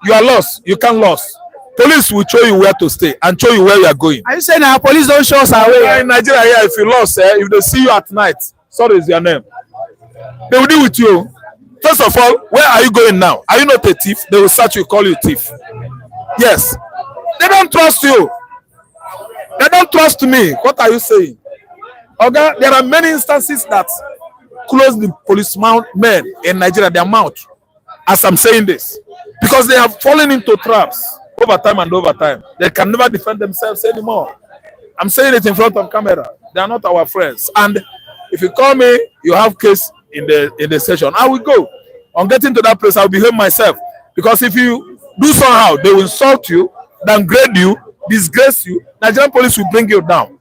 you are lost. You can't lose. Police will show you where to stay and show you where you are going. Are you saying our police don't show us our way? In Nigeria, here, if you lost, if they see you at night, sorry is your name, they will deal with you. First of all, where are you going now? Are you not a thief? They will search you, call you a thief. Yes. They don't trust you. They don't trust me. What are you saying? Okay, there are many instances that close the policemen in Nigeria, their mouth, as I'm saying this, because they have fallen into traps over time. They can never defend themselves anymore. I'm saying it in front of camera. They are not our friends. And if you call me, you have case in the session, I will go. On getting to that place, I'll behave myself. Because if you do somehow, they will insult you, downgrade you, disgrace you. Nigerian police will bring you down.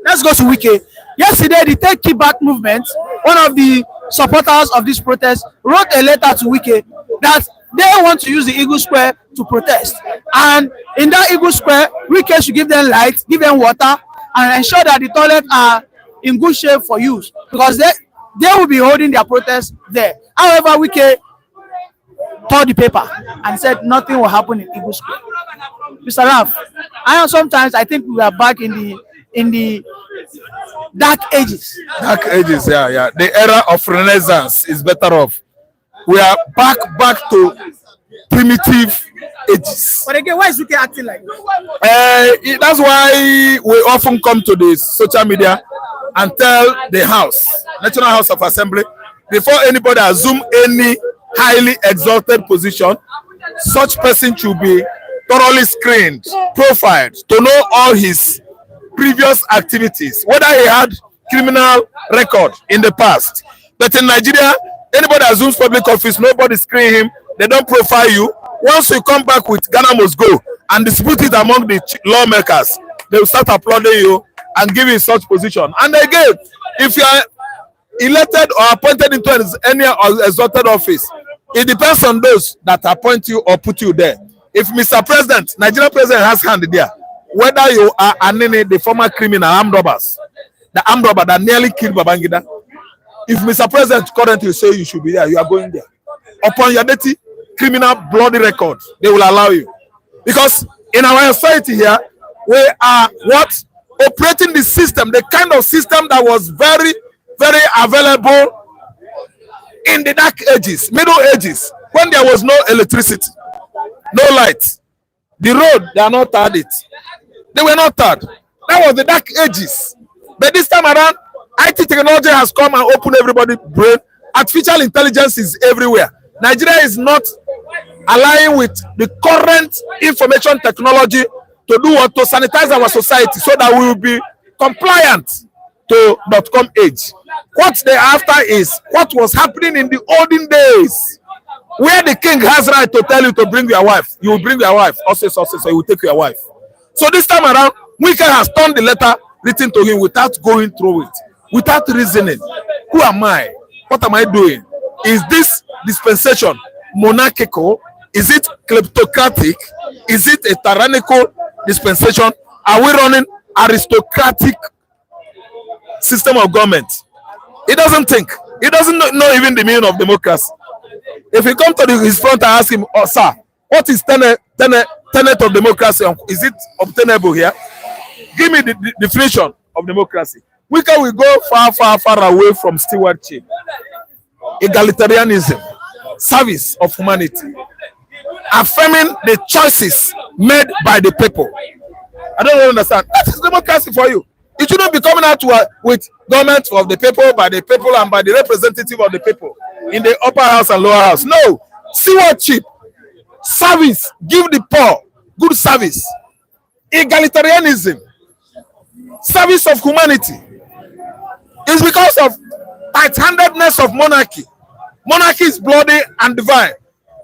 Let's go to Wike. Yesterday, the Take Key Back movement, one of the supporters of this protest, wrote a letter to Wike that they want to use the Eagle Square to protest. And in that Eagle Square, Wike should give them light, give them water, and ensure that the toilets are in good shape for use, because they will be holding their protest there. However, Wike tore the paper and said nothing will happen in Eagle Square. Mr. Ralph, sometimes I think we are back in the dark ages. Dark ages, yeah. The era of Renaissance is better off. We are back to primitive ages. But again, why is Wike acting like this? That's why we often come to the social media and tell the National House of Assembly, before anybody assume any highly exalted position, such person should be thoroughly screened, profiled, to know all his previous activities, whether he had criminal record in the past. But in Nigeria, anybody assumes public office, nobody screen him, they don't profile you. Once you come back with Ghana must go and dispute it among the lawmakers, they will start applauding you and give you such position. And again, if you are elected or appointed into any exalted office, it depends on those that appoint you or put you there. If Mr. President, Nigerian president has hand there, whether you are Anini, the former criminal armed robbers, the armed robber that nearly killed Babangida, if Mr. President currently say you should be there, you are going there. Upon your dirty criminal bloody record, they will allow you. Because in our society here, we are operating the system, the kind of system that was very, very available in the dark ages, middle ages, when there was no electricity, no light. The road, they are not tarred it. They were not tarred. That was the dark ages. But this time around, IT technology has come and opened everybody's brain. Artificial intelligence is everywhere. Nigeria is not aligning with the current information technology to do what? To sanitize our society so that we will be compliant to .com age. What they're after is what was happening in the olden days, where the king has right to tell you to bring your wife. You will bring your wife. Also, so you will take your wife. So this time around, Wike has turned the letter written to him without going through it, without reasoning. Who am I? What am I doing? Is this dispensation monarchical? Is it kleptocratic? Is it a tyrannical dispensation? Are we running aristocratic system of government? He doesn't think. He doesn't know even the meaning of democracy. If you come to his front and ask him, oh, sir, what is tenet of democracy? Is it obtainable here? Give me the definition of democracy. We go far away from stewardship, egalitarianism, service of humanity, affirming the choices made by the people. I don't really understand. That is democracy for you. It shouldn't be coming out with government of the people, by the people, and by the representative of the people in the upper house and lower house. No. Stewardship, service, give the poor good service, egalitarianism, service of humanity. It's because of tight-handedness of monarchy. Monarchy is bloody and divine.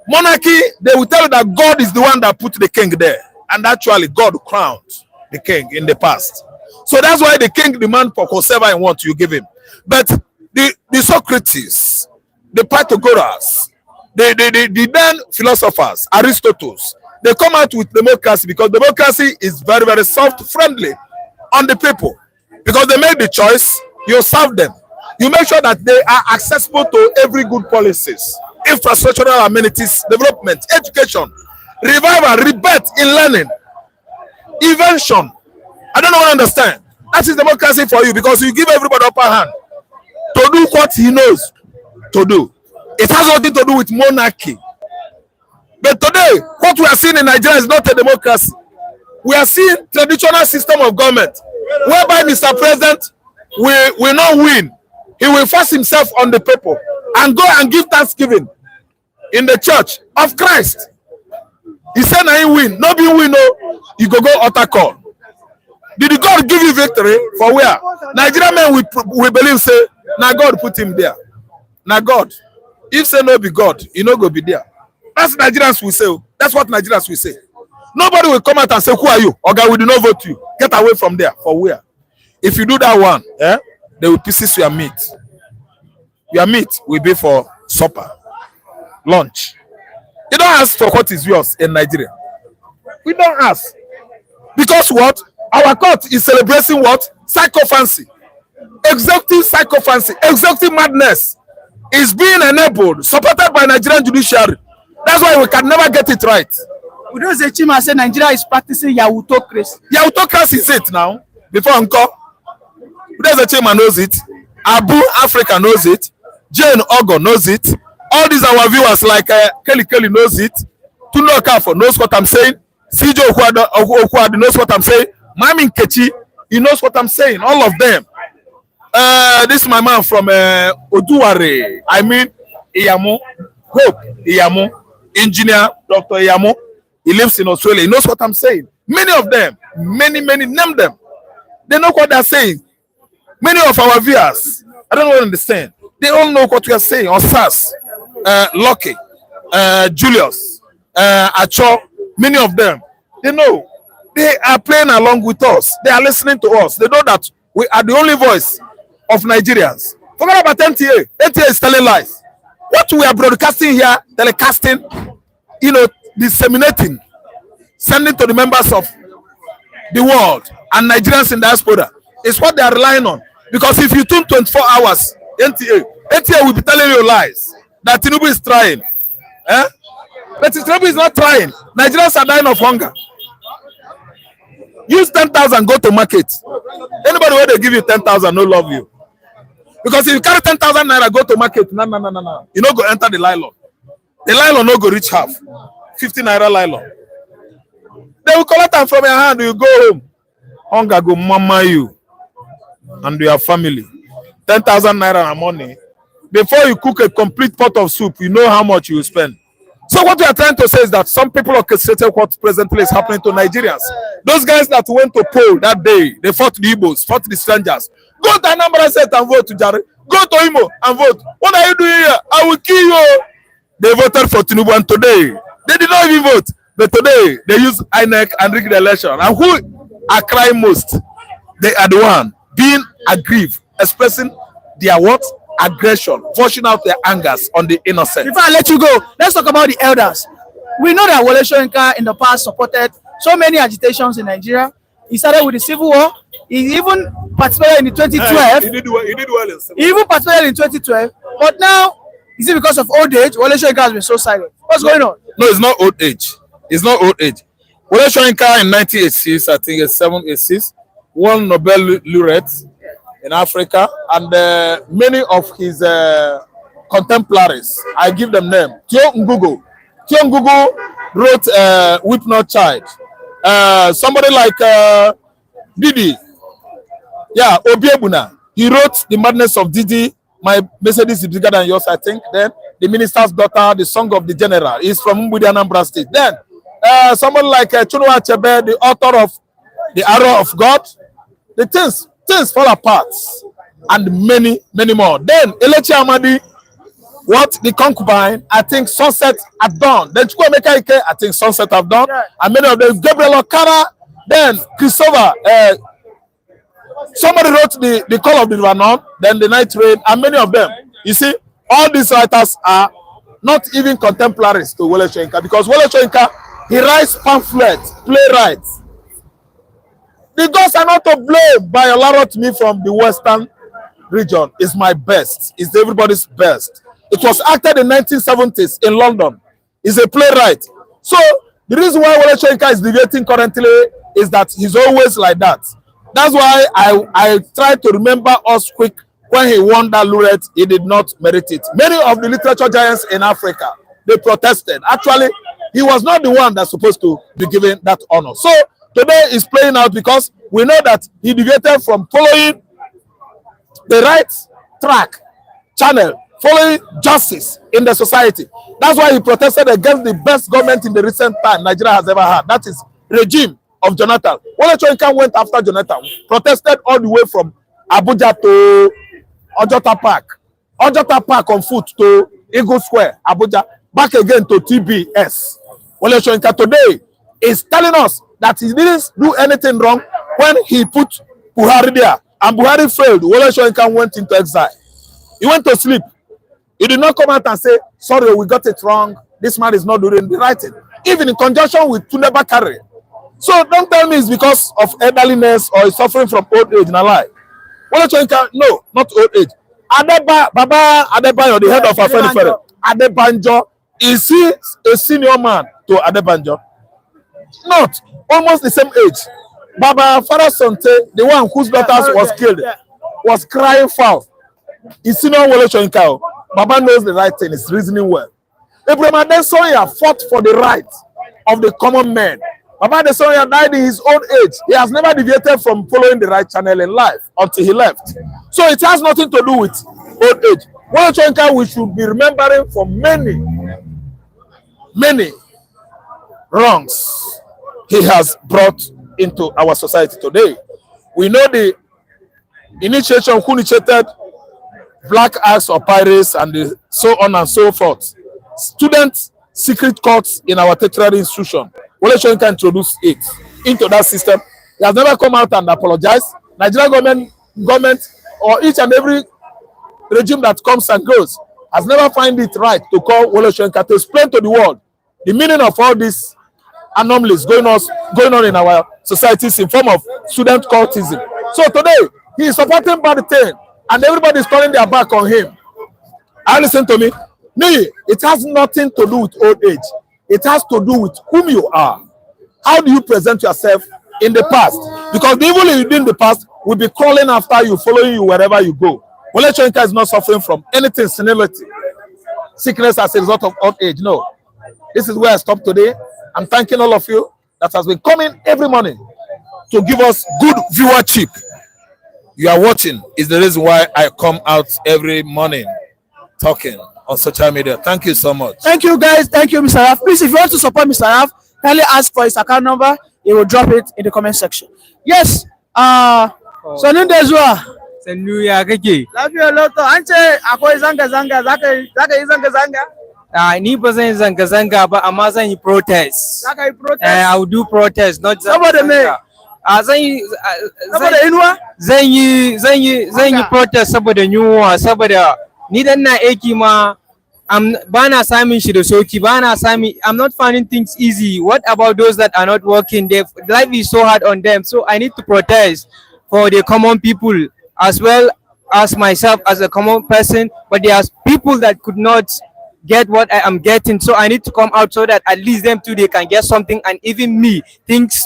Monarchy, they will tell you that God is the one that put the king there. And actually, God crowned the king in the past. So that's why the king demands for whatever he wants, you give him. But the Socrates, the Pythagoras, the then philosophers, Aristotle, they come out with democracy because democracy is very, very soft, friendly on the people. Because they make the choice, you serve them. You make sure that they are accessible to every good policies, infrastructural amenities, development, education, revival, rebirth in learning, invention. I don't know what I understand. That is democracy for you because you give everybody upper hand to do what he knows to do. It has nothing to do with monarchy. But today, what we are seeing in Nigeria is not a democracy. We are seeing traditional system of government whereby Mr. President will not win. He will force himself on the people and go and give thanksgiving in the church of Christ. He said, "Now you win. No be win, no. You go altar call." Did God give you victory for where? Nigerian men we believe say, now God put him there. Now God. If say no be God, you no go be there. That's Nigerians will say. That's what Nigerians will say. Nobody will come out and say, who are you? Or God, we do not vote you. Get away from there. For where? If you do that one, they will pieces your meat. Your meat will be for supper, lunch, You don't ask for what is yours in Nigeria. We don't ask. Because what? Our court is celebrating what? Psychophancy. Executive psychophancy, executive madness is being enabled, supported by Nigerian judiciary. That's why we can never get it right. We don't say Chima say Nigeria is practicing Yahutocracy. Yahutocracy is it now. Before Uncle, the Chima knows it. Abu Africa knows it. Jane Ogo knows it. All these our viewers like Kelly knows it. Tuno Kafo knows what I'm saying. Sijo Okwado knows what I'm saying. Mami Nkechi, he knows what I'm saying. All of them. This is my man from Oduware. I mean, Iyamo, Hope Iyamo, engineer Dr. Iyamo. He lives in Australia. He knows what I'm saying. Many of them, many, name them. They know what they're saying. Many of our viewers, I don't understand. They all know what we are saying. Osas, Lucky, Julius, Acho, many of them. They know. They are playing along with us. They are listening to us. They know that we are the only voice of Nigerians. Forget about NTA. NTA is telling lies. What we are broadcasting here, telecasting, disseminating, sending to the members of the world and Nigerians in diaspora is what they are relying on. Because if you tune 24 hours, NTA will be telling you lies that TINUBU is trying. But TINUBU is not trying. Nigerians are dying of hunger. Use 10,000, go to market. Anybody where they give you 10,000, no love you. Because if you carry 10,000 naira, go to market, no. You no go enter the nylon. The nylon no go reach half. 50 naira nylon. They will collect them from your hand, you go home. Hunger go mama you and your family. 10,000 naira money. Before you cook a complete pot of soup, you know how much you will spend. So what we are trying to say is that some people orchestrated what presently is happening to Nigerians. Those guys that went to poll that day, they fought the Igbos, fought the strangers. Go to Anambra State and vote to Jare. Go to Imo and vote. What are you doing here? I will kill you. They voted for TINUBU and today, they did not even vote. But today, they use INEC and rig the election. And who are crying most? They are the one being aggrieved, expressing their what? Aggression, forcing out their angers on the innocent. Before I let you go, let's talk about the elders. We know that Wole Soyinka in the past supported so many agitations in Nigeria. He started with the Civil War. He even participated in the 2012. He did well. He even participated in 2012. But now, is it because of old age? Wole Soyinka has been so silent. What's going on? No, it's not old age. It's not old age. Wole Soyinka in 1986, I think it's 786, won Nobel laureate in Africa, and many of his contemporaries, I give them name. Tio Ngugo wrote Weep Not Child. Somebody like Didi, Obiebuna, he wrote The Madness of Didi. My Mercedes is bigger than yours, I think. Then The Minister's Daughter, The Song of the General, is from Mbudi, Anambra State. Then somebody like Chinua Achebe, the author of The Arrow of God. The things fall apart, and many more. Then Elechi Amadi, what the concubine, I think Sunset at Dawn. Then Chukwemeka Ike, I think Sunset at Dawn, and many of them. Gabriel Okara, then Christopher. Somebody wrote the Call of the River, then The Night Rain, and many of them. You see, all these writers are not even contemporaries to Wole Soyinka, because Wole Soyinka, he writes pamphlets, playwrights. The gods are not to blame. By Olarot, me from the western region is my best. It's everybody's best. It was acted in 1970s in London. He's a playwright. So the reason why Wole Soyinka is debating currently is that he's always like that. That's why I try to remember us quick. When he won that laureate, he did not merit it. Many of the literature giants in Africa, they protested. Actually, he was not the one that's supposed to be given that honor. So today is playing out because we know that he deviated from following the right track, channel, following justice in the society. That's why he protested against the best government in the recent time Nigeria has ever had. That is regime of Jonathan. Wole Soyinka went after Jonathan, protested all the way from Abuja to Ojota Park on foot to Eagle Square, Abuja, back again to TBS. Wole Soyinka today is telling us that he didn't do anything wrong when he put Buhari there. And Buhari failed. Wole Soyinka went into exile. He went to sleep. He did not come out and say, sorry, we got it wrong. this man is not doing the right thing, even in conjunction with Tunde Carry. So don't tell me it's because of elderliness or he's suffering from old age in a lie. No, not old age. Baba Adebayo, the head of Afenifere, Adebanjo, is he a senior man to Adebanjo? Not. Almost the same age. Baba Farah Sonte, the one whose daughter was killed, was crying foul. He's senior Wole Soyinka. Baba knows the right thing. He's reasoning well. Abraham Adesoya fought for the right of the common man. Baba Adesoya died in his old age. He has never deviated from following the right channel in life until he left. So it has nothing to do with old age. Wole Soyinka we should be remembering for many wrongs he has brought into our society today. We know the initiation who initiated black acts or pirates and so on and so forth. Student secret courts in our tertiary institution. Wole Soyinka introduced it into that system. He has never come out and apologized. Nigerian government or each and every regime that comes and goes has never find it right to call Wole Soyinka to explain to the world the meaning of all these anomalies going on in our societies in form of student cultism. So today he is supporting bad thing and everybody is turning their back on him. And listen to me. It has nothing to do with old age. It has to do with whom you are. How do you present yourself in the past? Because the evil you did in the past will be crawling after you, following you wherever you go. Wole Soyinka is not suffering from anything senility, sickness as a result of old age. No. This is where I stop today. I'm thanking all of you that has been coming every morning to give us good viewership. You are watching is the reason why I come out every morning talking on social media. Thank you so much. Thank you, guys. Thank you, Mr. Raf. Please, if you want to support Mr. Raf, kindly ask for his account number. He will drop it in the comment section. Yes. Sanin da zuwa. Sannu ya kake? Lafiya loto. An ce akwai zanga-zanga. Zaka yi zanga-zanga? Ni ba zan yi zanga-zanga ba, amma zan yi protest. Zaka yi protest? I will do protest, not Saboda me? Saboda inuwa? Zan yi protest saboda yunwa, saboda ni dan na aiki ma ba na samun shi da sauki, I'm not finding things easy. What about those that are not working? Life is so hard on them. So I need to protest for the common people as well as myself as a common person, but there are people that could not get what I am getting, so I need to come out so that at least them too they can get something, and even me,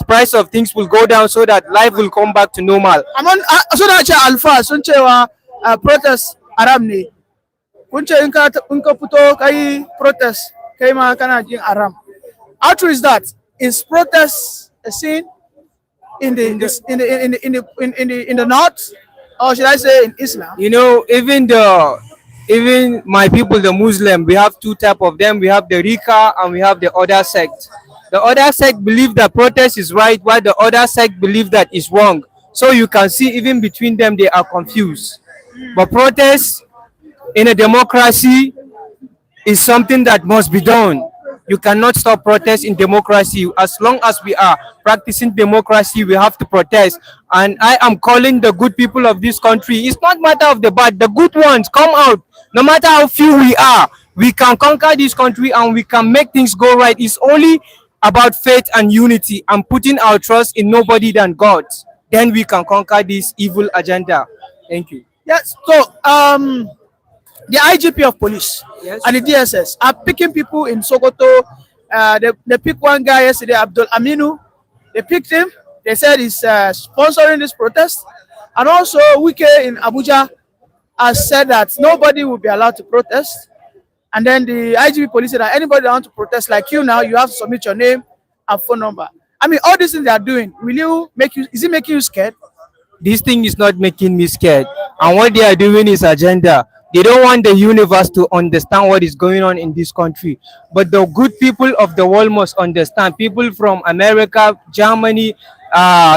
price of things will go down so that life will come back to normal. So da ce alfa sun cewa protest haram ne. Kun ce in ka fito kai protest kai ma kana jin haram. How true is that? Is protest a sin in the north, or should I say in Islam? You know, even my people, the Muslim, we have two type of them. We have the Rika and we have the other sect. The other sect believe that protest is right, while the other sect believe that is wrong. So you can see even between them, they are confused. But protest in a democracy is something that must be done. You cannot stop protest in democracy. As long as we are practicing democracy, we have to protest. And I am calling the good people of this country. It's not matter of the bad. The good ones come out. No matter how few we are, we can conquer this country and we can make things go right. It's only about faith and unity and putting our trust in nobody than God. Then we can conquer this evil agenda. Thank you. Yes. So the IGP of police, yes, and the DSS are picking people in Sokoto. They picked one guy yesterday, Abdul Aminu. They picked him. They said he's sponsoring this protest. And also Wike in Abuja has said that nobody will be allowed to protest. And then the IGP police said that anybody that wants to protest like you now, you have to submit your name and phone number. I mean, all these things they are doing, is it making you scared? This thing is not making me scared. And what they are doing is agenda. They don't want the universe to understand what is going on in this country. But the good people of the world must understand. People from America, Germany,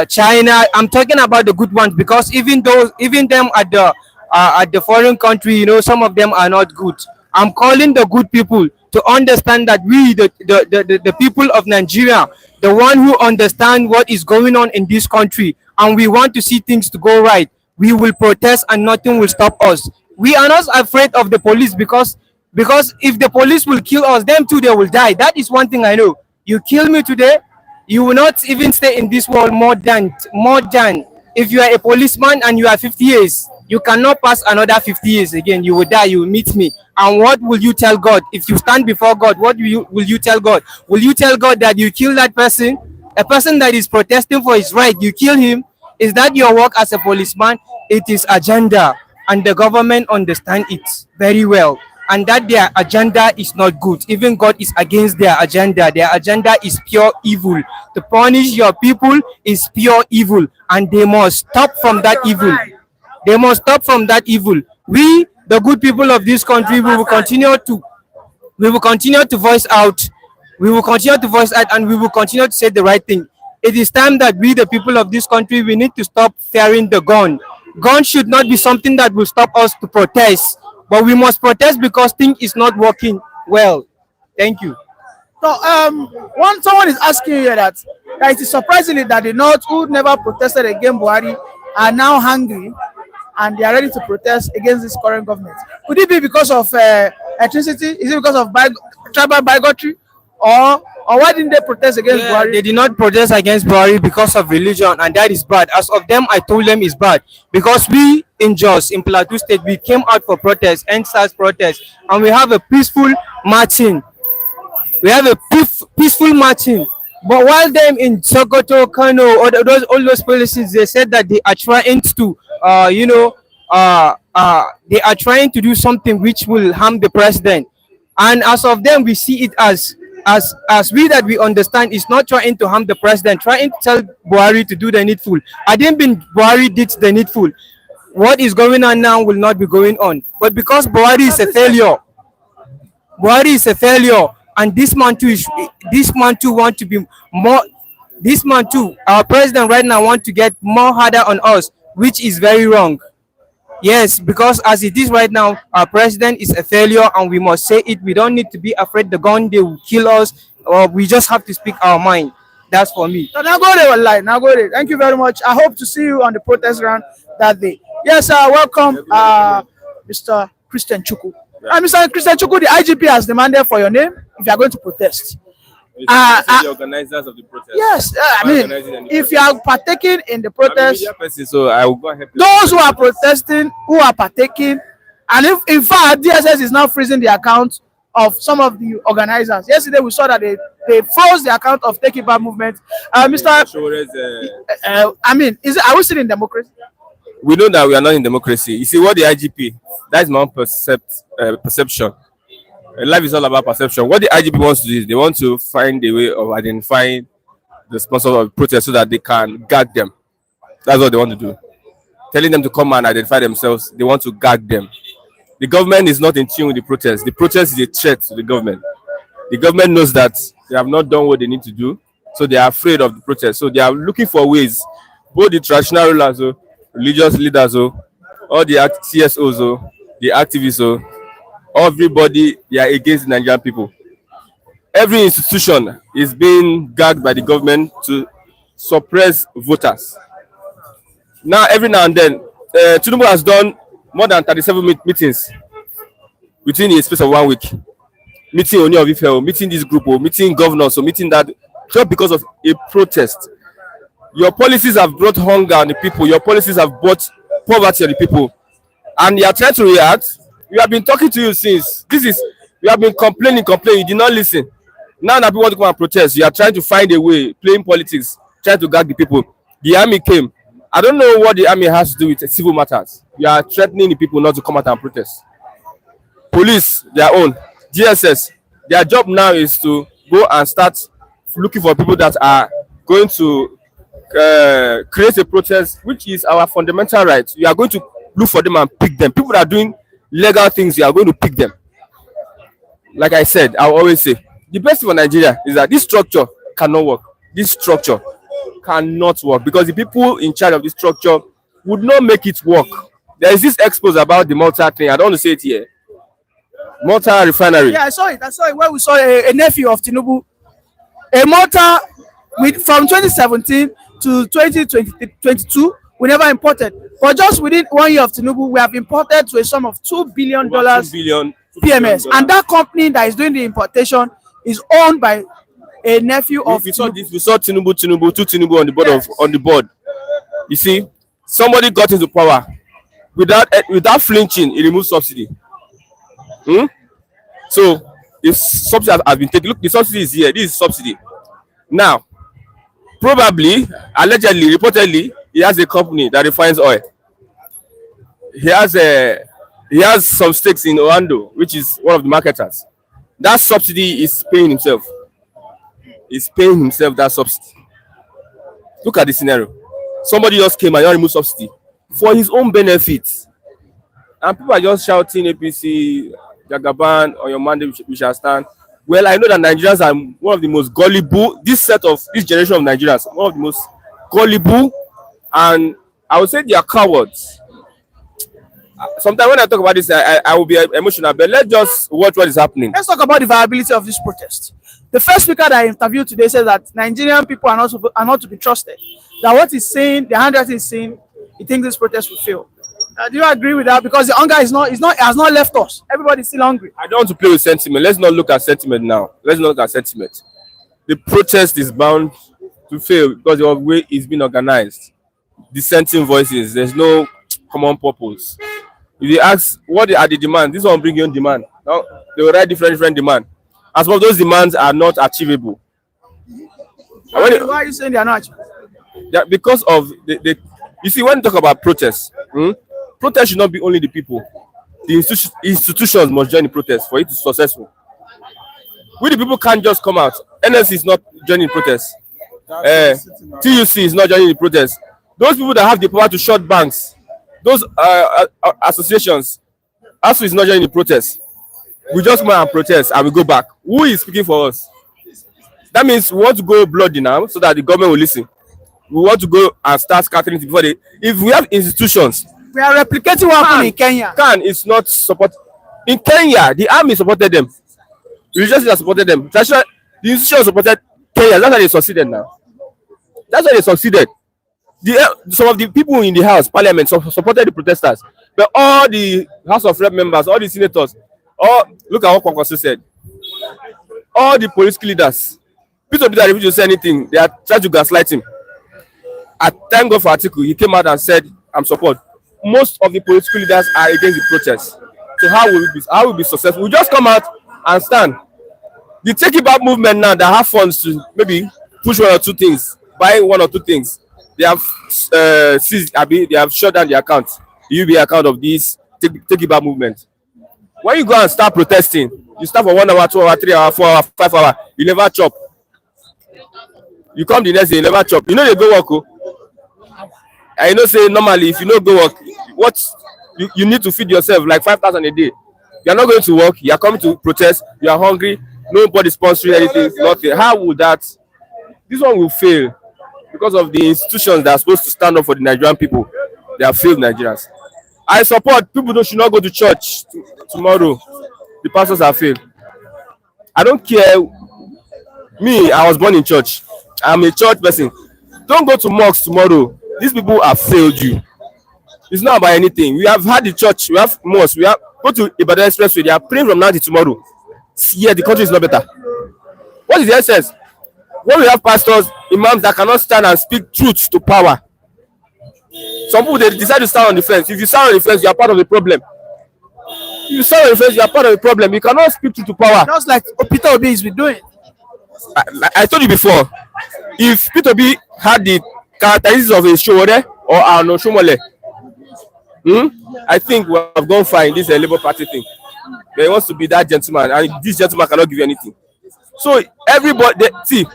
China. I'm talking about the good ones, because even them at the foreign country, you know, some of them are not good. I'm calling the good people to understand that we, the people of Nigeria, the one who understand what is going on in this country, and we want to see things to go right, we will protest and nothing will stop us. We are not afraid of the police because Because if the police will kill us, them too, they will die. That is one thing I know. You kill me today, you will not even stay in this world more than if you are a policeman and you are 50 years. You cannot pass another 50 years again. You will die, you will meet me. And what will you tell God? If you stand before God, what will you tell God? Will you tell God that you kill that person? A person that is protesting for his right, you kill him? Is that your work as a policeman? It is agenda, and the government understand it very well, and that their agenda is not good. Even God is against their agenda. Their agenda is pure evil. To punish your people is pure evil, and they must stop from that evil. They must stop from that evil. We, the good people of this country, we will continue to voice out. We will continue to voice out, and we will continue to say the right thing. It is time that we, the people of this country, we need to stop fearing the gun. Gun should not be something that will stop us to protest, but we must protest because things is not working well. Thank you. So someone is asking you that it is surprisingly that the North, who never protested against Buhari, are now hungry and they are ready to protest against this current government. Could it be because of ethnicity? Is it because of tribal bigotry? Or why didn't they protest against Buhari? They did not protest against Buhari because of religion, and that is bad. As of them, I told them it's bad. Because we in Jos, in Plateau State, we came out for protest, NSAS protest, and we have a peaceful marching. Peaceful marching. But while them in Sokoto, Kano, all those places, they said that they are trying to, they are trying to do something which will harm the president. And as of them, we see it as we that we understand is not trying to harm the president, trying to tell Buhari to do the needful. I didn't mean Buhari did the needful. What is going on now will not be going on. But because Buhari is a failure, and this man too want to be more. This man too, our president right now want to get more harder on us, which is very wrong. Yes, because as it is right now, our president is a failure, and we must say it. We don't need to be afraid the gun they will kill us, or we just have to speak our mind. That's for me. So now go there, now go there. Thank you very much. I hope to see you on the protest ground that day. Yes, welcome, Mr. Christian Chukwu. Mr. Christian Chukwu, the IGP has demanded for your name if you are going to protest. The organizers of the protest. Yes, I mean, if you are partaking in the protest, I'm a media person, so I will go ahead. Those who are protesting, who are partaking, and if in fact DSS is now freezing the account of some of the organizers. Yesterday we saw that they froze the account of Take It Back movement. Mr. I mean, are we still in democracy? We know that we are not in democracy. You see, what the IGP, that is my own perception. Life is all about perception. What the IGP wants to do is they want to find a way of identifying the sponsors of the protest so that they can gag them. That's what they want to do. Telling them to come and identify themselves, they want to gag them. The government is not in tune with the protest. The protest is a threat to the government. The government knows that they have not done what they need to do, so they are afraid of the protest. So they are looking for ways, both the traditional rulers, religious leaders, all the CSOs, the activists, everybody, they are against the Nigerian people. Every institution is being gagged by the government to suppress voters. Now, every now and then, TINUBU has done more than 37 meetings within a space of 1 week. Meeting Oni of Ife, meeting this group, meeting governors, meeting that, just because of a protest. Your policies have brought hunger on the people. Your policies have brought poverty on the people. And you are trying to react. We have been talking to you since. We have been complaining. You did not listen. Now that people want to come and protest, you are trying to find a way, playing politics, trying to gag the people. The army came. I don't know what the army has to do with civil matters. You are threatening the people not to come out and protest. Police, their own. DSS, their job now is to go and start looking for people that are going to create a protest, which is our fundamental right. You are going to look for them and pick them. People that are doing legal things, you are going to pick them. Like I said, I will always say, the best thing for Nigeria is that this structure cannot work. This structure cannot work because the people in charge of this structure would not make it work. There is this expose about the Malta thing. I don't want to say it here. Malta refinery. Yeah, I saw it. Where we saw a nephew of TINUBU. A Malta from 2017 to 2022, we never imported. But just within 1 year of TINUBU, we have imported to a sum of $2 billion. $2 billion PMS, and that company that is doing the importation is owned by a nephew of. We saw this. We saw two Tinubu on the board on the board. You see, somebody got into power without flinching. He removed subsidy. So if subsidy has been taken, look, the subsidy is here. This is subsidy. Now, probably, allegedly, reportedly, he has a company that refines oil. He has some stakes in Orlando, which is one of the marketers. That subsidy is paying himself. He's paying himself that subsidy. Look at the scenario. Somebody just came and removed subsidy for his own benefit. And people are just shouting APC, Jagaban, on your mandate we shall stand. Well, I know that Nigerians are one of the most gullible, this generation of Nigerians, one of the most gullible, and I would say they are cowards. Sometimes when I talk about this, I will be emotional, but let's just watch what is happening. Let's talk about the viability of this protest. The first speaker that I interviewed today said that Nigerian people are not to be trusted. That what he's saying, the handwriting is saying, he thinks this protest will fail. Do you agree with that? Because the hunger has not left us. Everybody's still hungry. I don't want to play with sentiment. Let's not look at sentiment now. Let's not look at sentiment. The protest is bound to fail because of the way it's been organized. Dissenting voices. There's no common purpose. If they ask what are the demands, this one bring your own demand. Now they will write different demand. As some of those demands are not achievable. Why are you saying they are not achievable? Yeah, because of you see, when you talk about protests, protest should not be only the people. The institutions must join the protest for it to be successful. We the people can't just come out. NLC is not joining the protest. TUC is not joining the protest. Those people that have the power to shut banks, those associations, ASU is not joining the protest. We just come out and protest and we go back. Who is speaking for us? That means we want to go bloody now so that the government will listen. We want to go and start scattering before they. If we have institutions, we are replicating what happened in Kenya. Is not support. In Kenya, the army supported them. Religious have supported them. The institutions supported Kenya. That's how they succeeded now. That's how they succeeded. Some of the people in the House, Parliament, supported the protesters. But all the House of Rep members, all the senators, look at what Kwankwaso said. All the political leaders, people that refuse to say anything, they are trying to gaslight him. I thank God for article. He came out and said, I'm support. Most of the political leaders are against the protest. So how will we be successful? We just come out and stand. The Take It Back movement now that have funds to maybe push one or two things, buy one or two things. They have seized, they have shut down the account, the UBA account of this Take It Back movement. When you go and start protesting, you start for 1 hour, 2 hours, 3 hours, 4 hours, 5 hours, you never chop. You come the next day, you never chop. You know they go work. I know say normally if you don't go work, what you need to feed yourself like 5,000 a day. You are not going to work, you are coming to protest, you are hungry, nobody sponsoring anything, nothing. How would that? This one will fail because of the institutions that are supposed to stand up for the Nigerian people. They have failed Nigerians. I support people should not go to church tomorrow. The pastors have failed. I don't care. Me, I was born in church. I'm a church person. Don't go to mosque tomorrow. These people have failed you. It's not about anything. We have had the church, we have mosque, we have go to Ibadan Expressway. They are praying from now to tomorrow. Yeah, the country is not better. What is the essence? When we have pastors, imams that cannot stand and speak truth to power. Some people they decide to stand on the fence. If you stand on the fence, you are part of the problem. If you stand on the fence, you are part of the problem. You cannot speak truth to power. Just like Peter Obi is doing. I told you before, if Peter Obi had the characteristics of a Showore or an Oshomole, I think we have gone fine. This is a Labour Party thing. But he wants to be that gentleman, and this gentleman cannot give you anything. So everybody, see,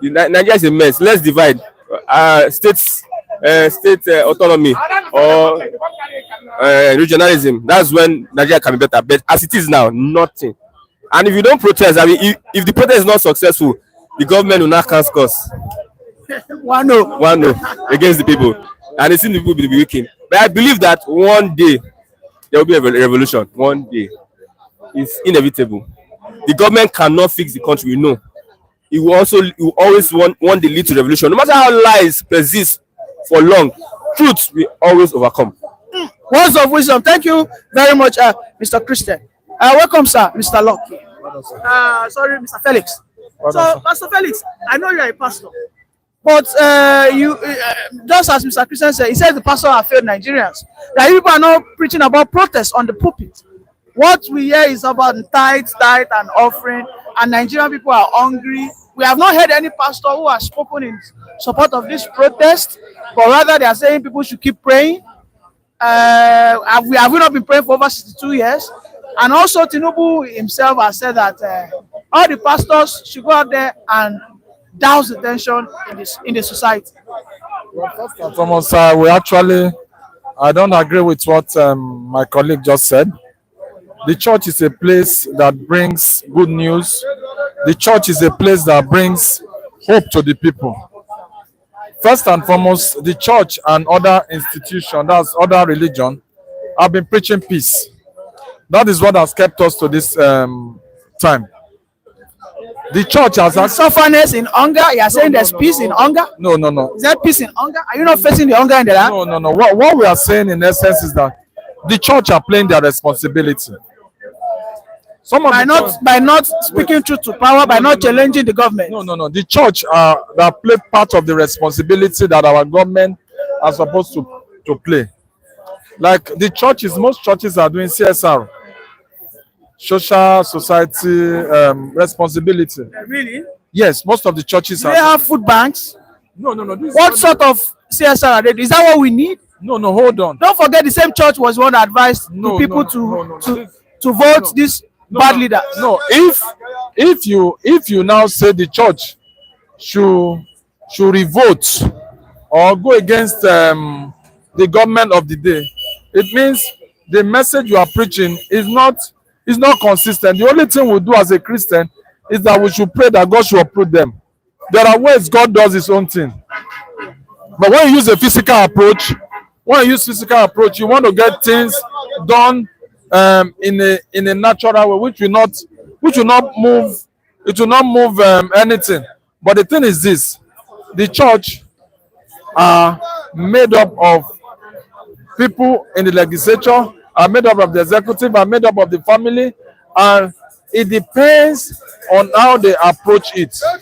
Nigeria is a mess. Let's divide state autonomy or regionalism. That's when Nigeria can be better. But as it is now, nothing. And if you don't protest, I mean, if the protest is not successful, the government will not cancel us. 1-0 against the people, and it seems the people will be weakened. But I believe that one day there will be a revolution. One day, it's inevitable. The government cannot fix the country. We know. It will always want the lead to revolution. No matter how lies persist for long, truth will always overcome. Words of wisdom. Thank you very much, Mr. Christian. Welcome, sir, Mr. Locke. Sorry, Mr. Felix. So, Pastor Felix, I know you are a pastor, but you just as Mr. Christian said, he said the pastor have failed Nigerians. That people are not preaching about protests on the pulpit. What we hear is about tithe and offering, and Nigerian people are hungry. We have not heard any pastor who has spoken in support of this protest, but rather they are saying people should keep praying. Have we not been praying for over 62 years? And also TINUBU himself has said that all the pastors should go out there and douse the tension in the society. Well, first and foremost, I don't agree with what my colleague just said. The church is a place that brings good news. The church is a place that brings hope to the people. First and foremost, the church and other institutions, that's other religion, have been preaching peace. That is what has kept us to this time. The church has sufferness in hunger. You are saying there's peace in hunger? No. Is there peace in hunger? Are you not facing the hunger in the land? No. What we are saying in essence is that the church are playing their responsibility. By not speaking truth to power, by not challenging the government. No. The church that play part of the responsibility that our government are supposed to play. Like the churches, most churches are doing CSR, social society responsibility. Really? Yes, most of the churches Do they have food banks? No. What sort of CSR are they? Is that what we need? No, hold on. Don't forget the same church was one that advised people to vote this bad leaders. No, if you now say the church should revolt or go against the government of the day, it means the message you are preaching is not consistent. The only thing we do as a Christian is that we should pray that God should uproot them. There are ways God does his own thing. But when you use a physical approach, you want to get things done in a natural way, which will not move anything. But the thing is this: the church are made up of people in the legislature, are made up of the executive, are made up of the family, and it depends on how they approach it. How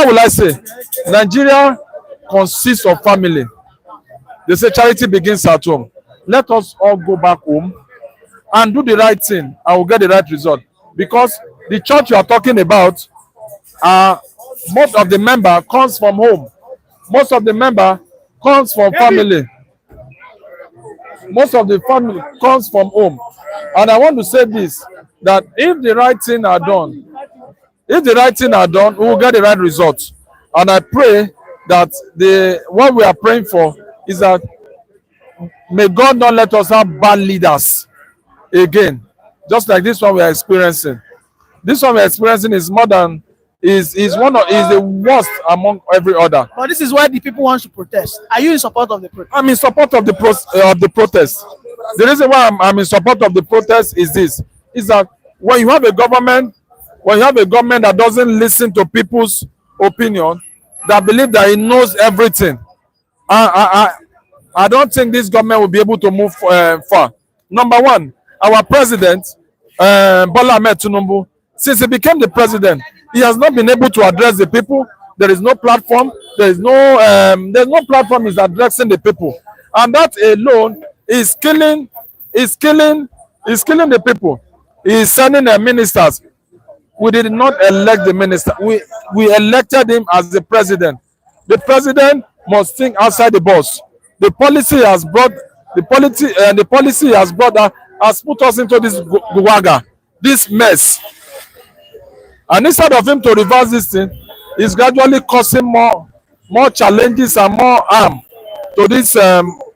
will I say? Nigeria consists of family. They say charity begins at home. Let us all go back home and do the right thing, and we'll get the right result. Because the church you are talking about, most of the member comes from home. Most of the member comes from family. Most of the family comes from home. And I want to say this, that if the right thing are done, we will get the right result. And I pray that what we are praying for is that may God not let us have bad leaders again, just like this one we are experiencing. This one we are experiencing is the worst among every other. But this is why the people want to protest. Are you in support of the protest? I'm in support of the protest. The reason why I'm in support of the protest is this: is that when you have a government that doesn't listen to people's opinion, that believe that it knows everything, I don't think this government will be able to move far. Number one, our president, Bola Ahmed Tinubu, since he became the president, he has not been able to address the people. There is no platform. There's no platform is addressing the people, and that alone is killing the people. He is sending the ministers. We did not elect the minister. We elected him as the president. The president must think outside the box. The policy has put us into this guaga, this mess. And instead of him to reverse this thing, he's gradually causing more challenges and more harm to this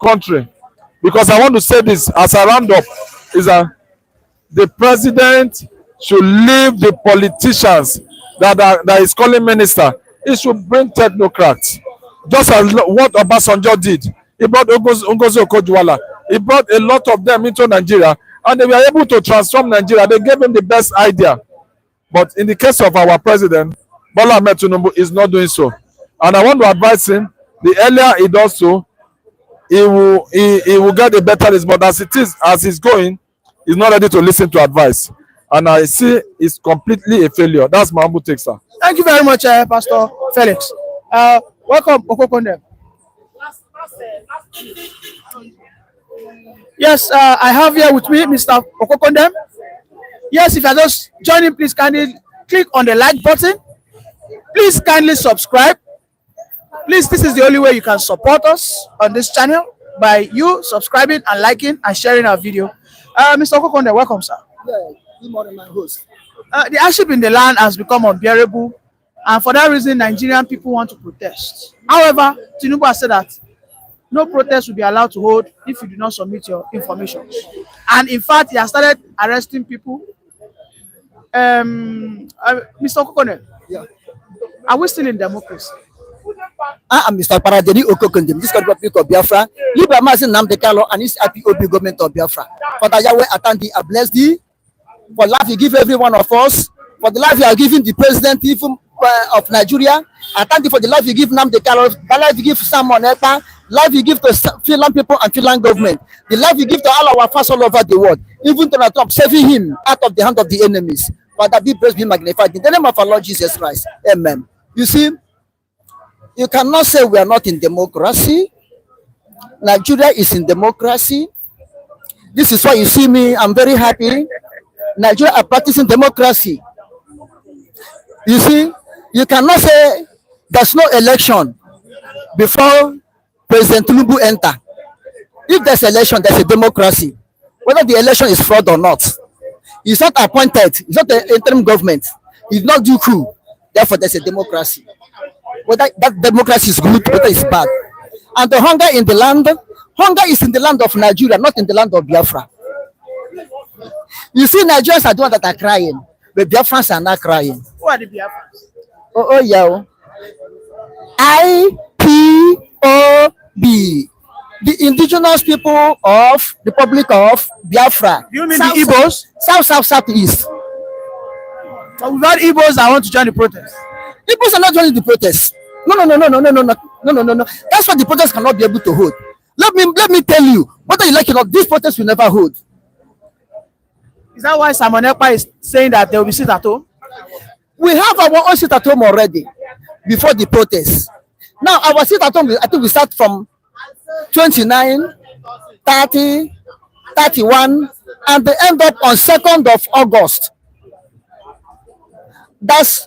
country. Because I want to say this as a roundup, is that the president should leave the politicians that is calling minister. He should bring technocrats, just as what Obasanjo did. He brought Ngozi Okonjo-Iweala. He brought a lot of them into Nigeria, and they were able to transform Nigeria. They gave him the best idea. But in the case of our president, Bola Ahmed Tinubu is not doing so. And I want to advise him, the earlier he does so, he will get a better result. But as he's going, is not ready to listen to advice. And I see it's completely a failure. That's my humble take, sir. Thank you very much, Pastor Felix. Welcome, Okokonde. Yes, I have here with me Mr. Okokonde. Yes, if you are just joining, please kindly click on the like button. Please kindly subscribe. Please, this is the only way you can support us on this channel, by you subscribing and liking and sharing our video. Mr. Okokonde, welcome, sir. Yeah, good morning, my host. The hardship in the land has become unbearable, and for that reason, Nigerian people want to protest. However, TINUBU has said that no protest will be allowed to hold if you do not submit your information. And in fact, he has started arresting people. Mr. Okokonde, Yeah. are we still in democracy? I am Mr. Paradeni Okokonde, this country Republic of Biafra. Liba Mazin Namdekalo and his IPOB government of Biafra. Father Yahweh, I thank thee, I bless thee for life you give every one of us, for the life you are giving the president even of Nigeria. I thank you for the life you give Namdekalo, the life you give Simon Ekpa, life you give to Finland people and Finland government, the life you give to all our fans all over the world, even Donald Trump, saving him out of the hand of the enemies. Father, be praised, be magnified. In the name of our Lord Jesus Christ. Amen. You see, you cannot say we are not in democracy. Nigeria is in democracy. This is why you see me, I'm very happy. Nigeria are practicing democracy. You see, you cannot say there's no election before President TINUBU enter. If there's election, there's a democracy. Whether the election is fraud or not. He's not appointed, he's not the interim government, he's not due coup. Therefore, there's a democracy. Whether that democracy is good, whether it's bad. And the hunger in the land, hunger is in the land of Nigeria, not in the land of Biafra. You see, Nigerians are the ones that are crying, but Biafrans are not crying. Who are the Biafrans? Oh, yeah. IPOB. The indigenous people of the Republic of Biafra. Do you mean the Igbos? Southeast. So we've had Igbos that want to join the protest. Igbos are not joining the protest. No. That's why the protest cannot be able to hold. Let me tell you, whether you like it or not, this protest will never hold. Is that why Simon Ekpa is saying that they will be sit at home? We have our own sit at home already before the protest. Now our sit at home, I think we start from 29, 30, 31, and they end up on 2nd of August. That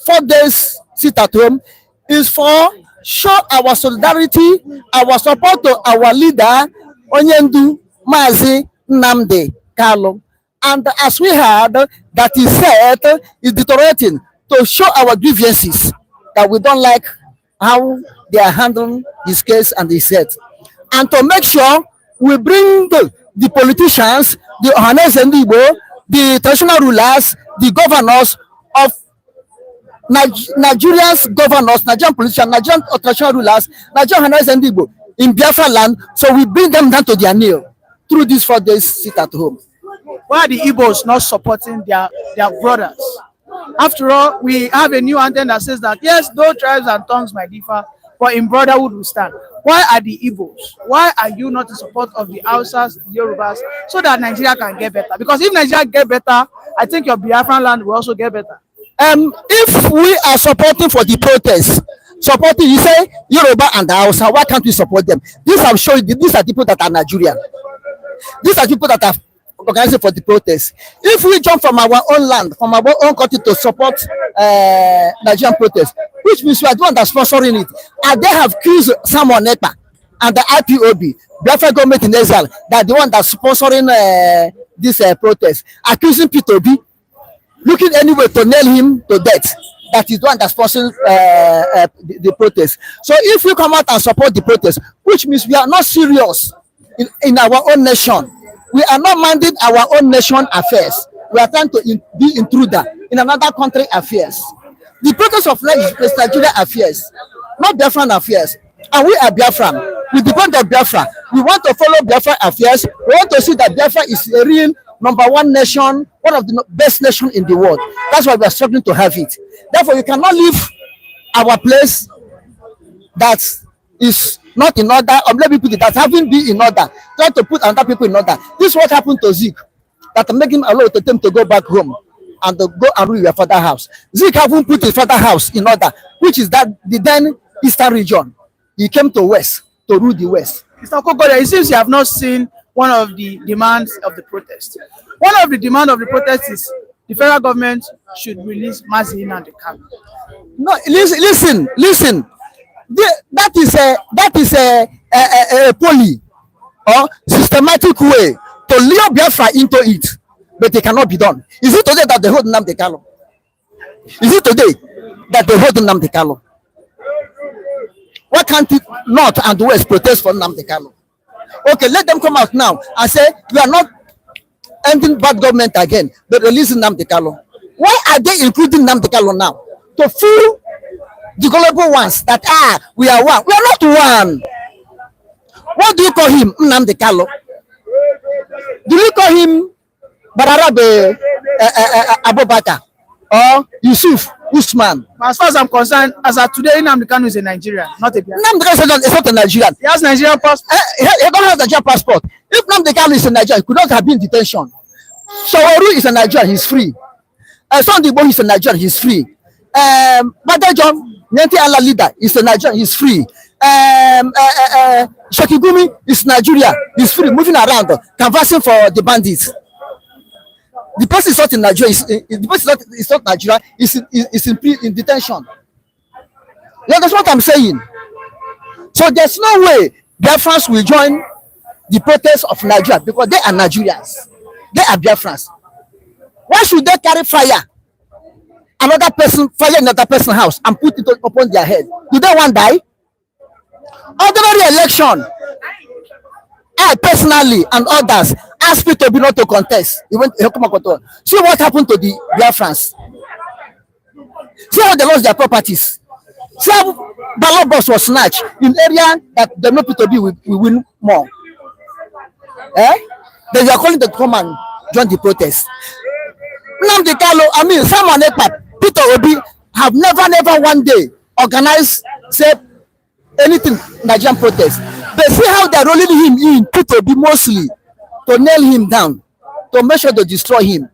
4 days sit at home is for show our solidarity, our support to our leader, Onyendu Mazi Nnamdi Kanu. And as we heard, that he said is deteriorating to show our grievances, that we don't like how they are handling his case and his set. And to make sure we bring the politicians, the Ohanes and the traditional rulers, the governors of Nigeria's governors, Nigerian politicians, Nigerian traditional rulers, Nigerian Ohanes and in Biafra land, so we bring them down to their knee through these 4 days sit at home. Why are the Igbos not supporting their brothers? After all, we have a new anthem that says that, yes, though tribes and tongues might differ, but in brotherhood we stand. Why are the Igbos? Why are you not in support of the Hausas, the Yorubas, so that Nigeria can get better? Because if Nigeria get better, I think your Biafran land will also get better. If we are supporting for the protest, supporting, you say Yoruba and the Hausa, why can't we support them? These are showing, these are people that are Nigerian. These are people that are organizing for the protest. If we jump from our own land, from our own country to support Nigerian protest, which means we are the one that's sponsoring it, and they have accused Simon Ekpa and the IPOB, Biafra government in exile, that the one that's sponsoring this protest, accusing P2B, looking anyway to nail him to death. That is the one that's sponsoring the protest. So if you come out and support the protest, which means we are not serious in our own nation. We are not minding our own nation affairs. We are trying to be intruder in another country affairs. The protest of Nigeria affairs, not Biafran affairs. And we are Biafran. We depend on Biafra. We want to follow Biafra affairs. We want to see that Biafra is a real #1 nation, one of the best nations in the world. That's why we are struggling to have it. Therefore, you cannot leave our place that is not in order, or let me put it, that having been in order, try to put other people in order. This is what happened to Zeke. that make him allow them to go back home and to go and rule your father house. Zik haven't put his father house in order, which is that the then eastern region. He came to west to rule the west. Mr. Kokoda, it seems you have not seen one of the demands of the protest. One of the demands of the protest is the federal government should release Mazi Nnamdi Kanu. No, listen. That is a poly or systematic way to lure Biafra into it, but it cannot be done. Is it today that they hold Nnamdi Kanu? Is it today that they hold Nnamdi Kanu? Why can't it North and West protest for Nnamdi Kanu? Okay, let them come out now and say we are not ending bad government again, but releasing Nnamdi Kanu. Why are they including Nnamdi Kanu now? To fool the gullible ones that we are one. We are not one. What do you call him, Nnamdi Kanu? Do you call him Bararabe Abubakar or Yusuf Usman? As far as I'm concerned, as of today, Nnamdi Kanu is a Nigerian, not a Biafran. Nnamdi Kanu is not a Nigerian. He has Nigerian passport. He don't have a Nigerian passport. If Nnamdi Kanu is a Nigerian, he could not have been in detention. Shawaru is a Nigerian, he's free. Sunday Igboho is a Nigerian, he's free. Badejo, Nyenti Allah leader, is a Nigerian, he's free. Shakigumi is Nigeria, he's free, moving around, canvassing for the bandits. The person is not in Nigeria, the person is not Nigeria, is in detention. Yeah, that's what I'm saying. So there's no way Biafrans will join the protest of Nigeria because they are Nigerians. They are Biafrans. Why should they carry fire? Another person, fire in another person's house and put it upon their head. Do they want to die? Ordinary election. I personally and others asked people to be not to contest. See what happened to the Biafrans. See how they lost their properties. See how ballot box was snatched in area that the no people to be will win more. Then they are calling to come and join the protest. Nnamdi Kanu, Simon Ekpa, Peter Obi have never one day organized, say, anything Nigerian protest. But see how they're rolling him in, Peter Obi mostly, to nail him down, to make sure to destroy him.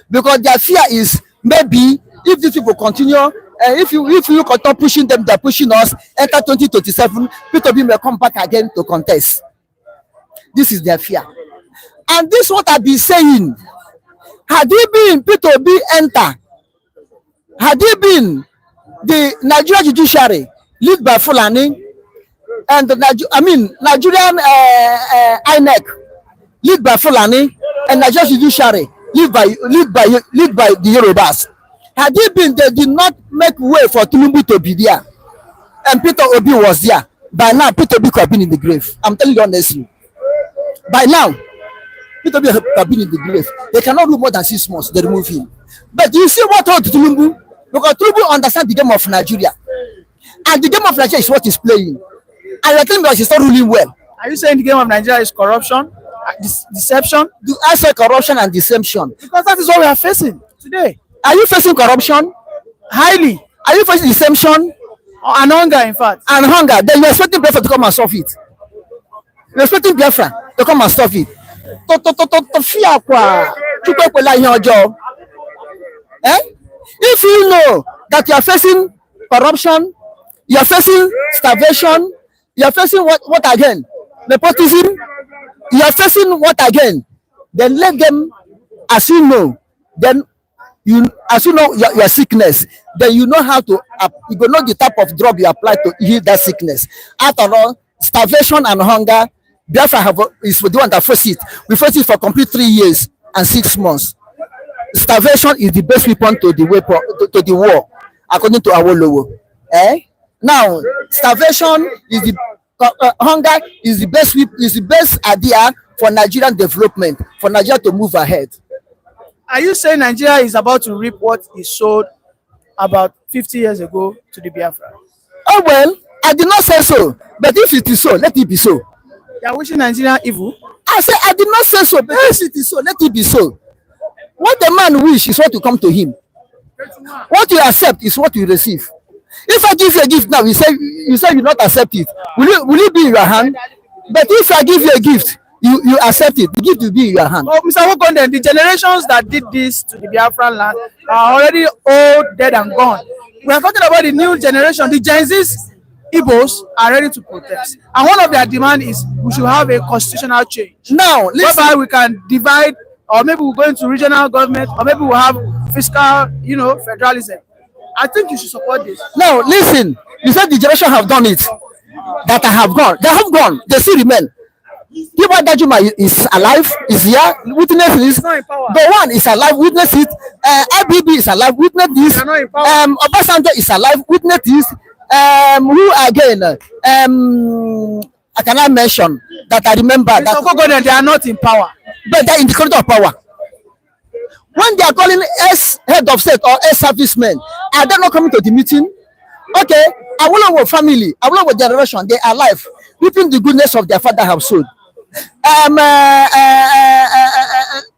Because their fear is maybe if these people continue, if you continue pushing them, they're pushing us, enter 2027, Peter Obi may come back again to contest. This is their fear. And this is what I've been saying. Had he been Peter Obi enter, had he been the Nigerian judiciary led by Fulani and the Nigerian INEC led by Fulani and Nigerian judiciary led by the Yorubas, had he been, they did not make way for TINUBU to be there, and Peter Obi was there. By now, Peter Obi could have been in the grave. I'm telling you honestly. By now, Peter Obi have been in the grave. They cannot do more than 6 months. They remove him. But you see what happened to TINUBU? Because TINUBU understands the game of Nigeria, and the game of Nigeria is what he's playing. And you're telling me that he's not ruling well. Are you saying the game of Nigeria is corruption, deception? Do I say corruption and deception? Because that is what we are facing today. Are you facing corruption? Highly. Are you facing deception? And hunger, in fact. And hunger. Then you're expecting Biafra to come and solve it. You're expecting Biafra to come and solve it. If you know that you are facing corruption, you are facing starvation, you are facing what again? Nepotism, you are facing what again? Then let them, as you know, then as you know your sickness, then you know how to, you know the type of drug you apply to heal that sickness. After all, starvation and hunger, Biafra is the one that faced it. We faced it for complete 3 years and 6 months. Starvation is the best weapon to the war, according to Awolowo. Now, starvation is the hunger is the best idea for Nigerian development, for Nigeria to move ahead. Are you saying Nigeria is about to reap what is sowed about 50 years ago to the Biafra? Oh well, I did not say so, but if it is so, let it be so. You are wishing Nigeria evil? I said I did not say so, but if it is so, let it be so. What the man wish is what will come to him. What you accept is what you receive. If I give you a gift now, you say you not accept it. Will it be in your hand? But if I give you a gift, you accept it. The gift will be in your hand. Oh, Mr. Wokonde, the generations that did this to the Biafran land are already old, dead, and gone. We are talking about the new generation. The Gen Zs, Igbos are ready to protest. And one of their demands is we should have a constitutional change. Now, listen. Whereby we can divide, or maybe we'll go into regional government, or maybe we'll have fiscal, federalism. I think you should support this. Now, listen. You said the generation have done it. That I have gone. They have gone. They still remain. People that Juma is alive, is here, witness this. The one is alive, witness it. IBB is alive, witness this. Obasanjo is alive, witness this. Who again? I cannot mention that I remember. That they are not in power, but they are in the corridor of power. When they are calling S head of state or S servicemen, are they not coming to the meeting? Okay, Awolowo family, Awolowo generation, they are alive, reaping the goodness of their father household.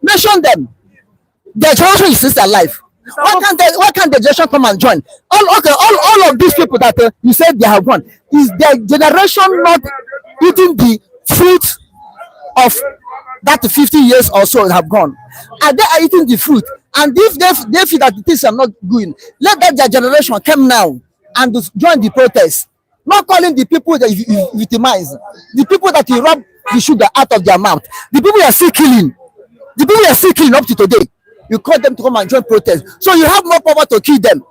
Mention them. Their generation is still alive. Why can't the generation come and join? All of these people that you said they have gone, is their generation not eating the fruit of that 50 years or so have gone? Are they eating the fruit? And if they feel that things are not going, let that their generation come now and join the protest. Not calling the people that you victimize, the people that you rob the sugar out of their mouth, the people you are still killing, up to today. You call them to come and join protest. So you have more power to kill them.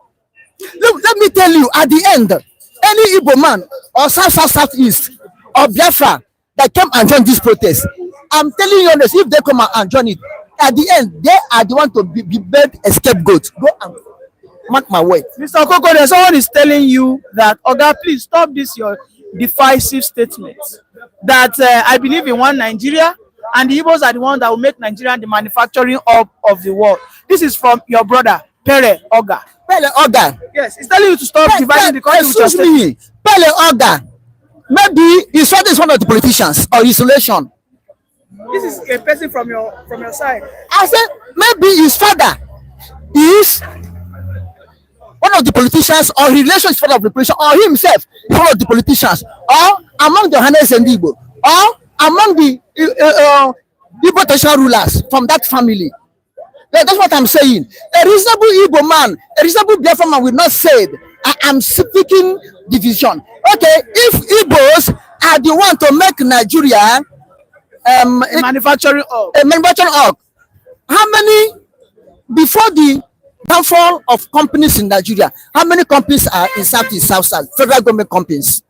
Let me tell you, at the end, any Igbo man or Southeast or Biafra that came and join this protest, I'm telling you honest, if they come and join it, at the end, they are the one to be made a scapegoat. Go and mark my word. Mr. Okokode, someone is telling you that, Oga, please stop this your divisive statement. That I believe in one Nigeria, and the Igbos are the one that will make Nigeria the manufacturing hub of the world. This is from your brother, Pere Oga. Pele Oga. Yes, he's telling you to stop dividing the country with your statement. Pele Oga. Maybe his father is one of the politicians or isolation. This is a person from your side. I said maybe his father is one of the politicians, or his relation is one of the politicians, or himself is one of the politicians, or among the Hanes and Igbo, or among the Igbo traditional rulers from that family. Yeah, that's what I'm saying. A reasonable Igbo man, a reasonable Biafra man will not say, I am speaking division. Okay, if Igbos are the one to make Nigeria a manufacturing hub, how many, before the downfall of companies in Nigeria, how many companies are in Southeast, South, federal government companies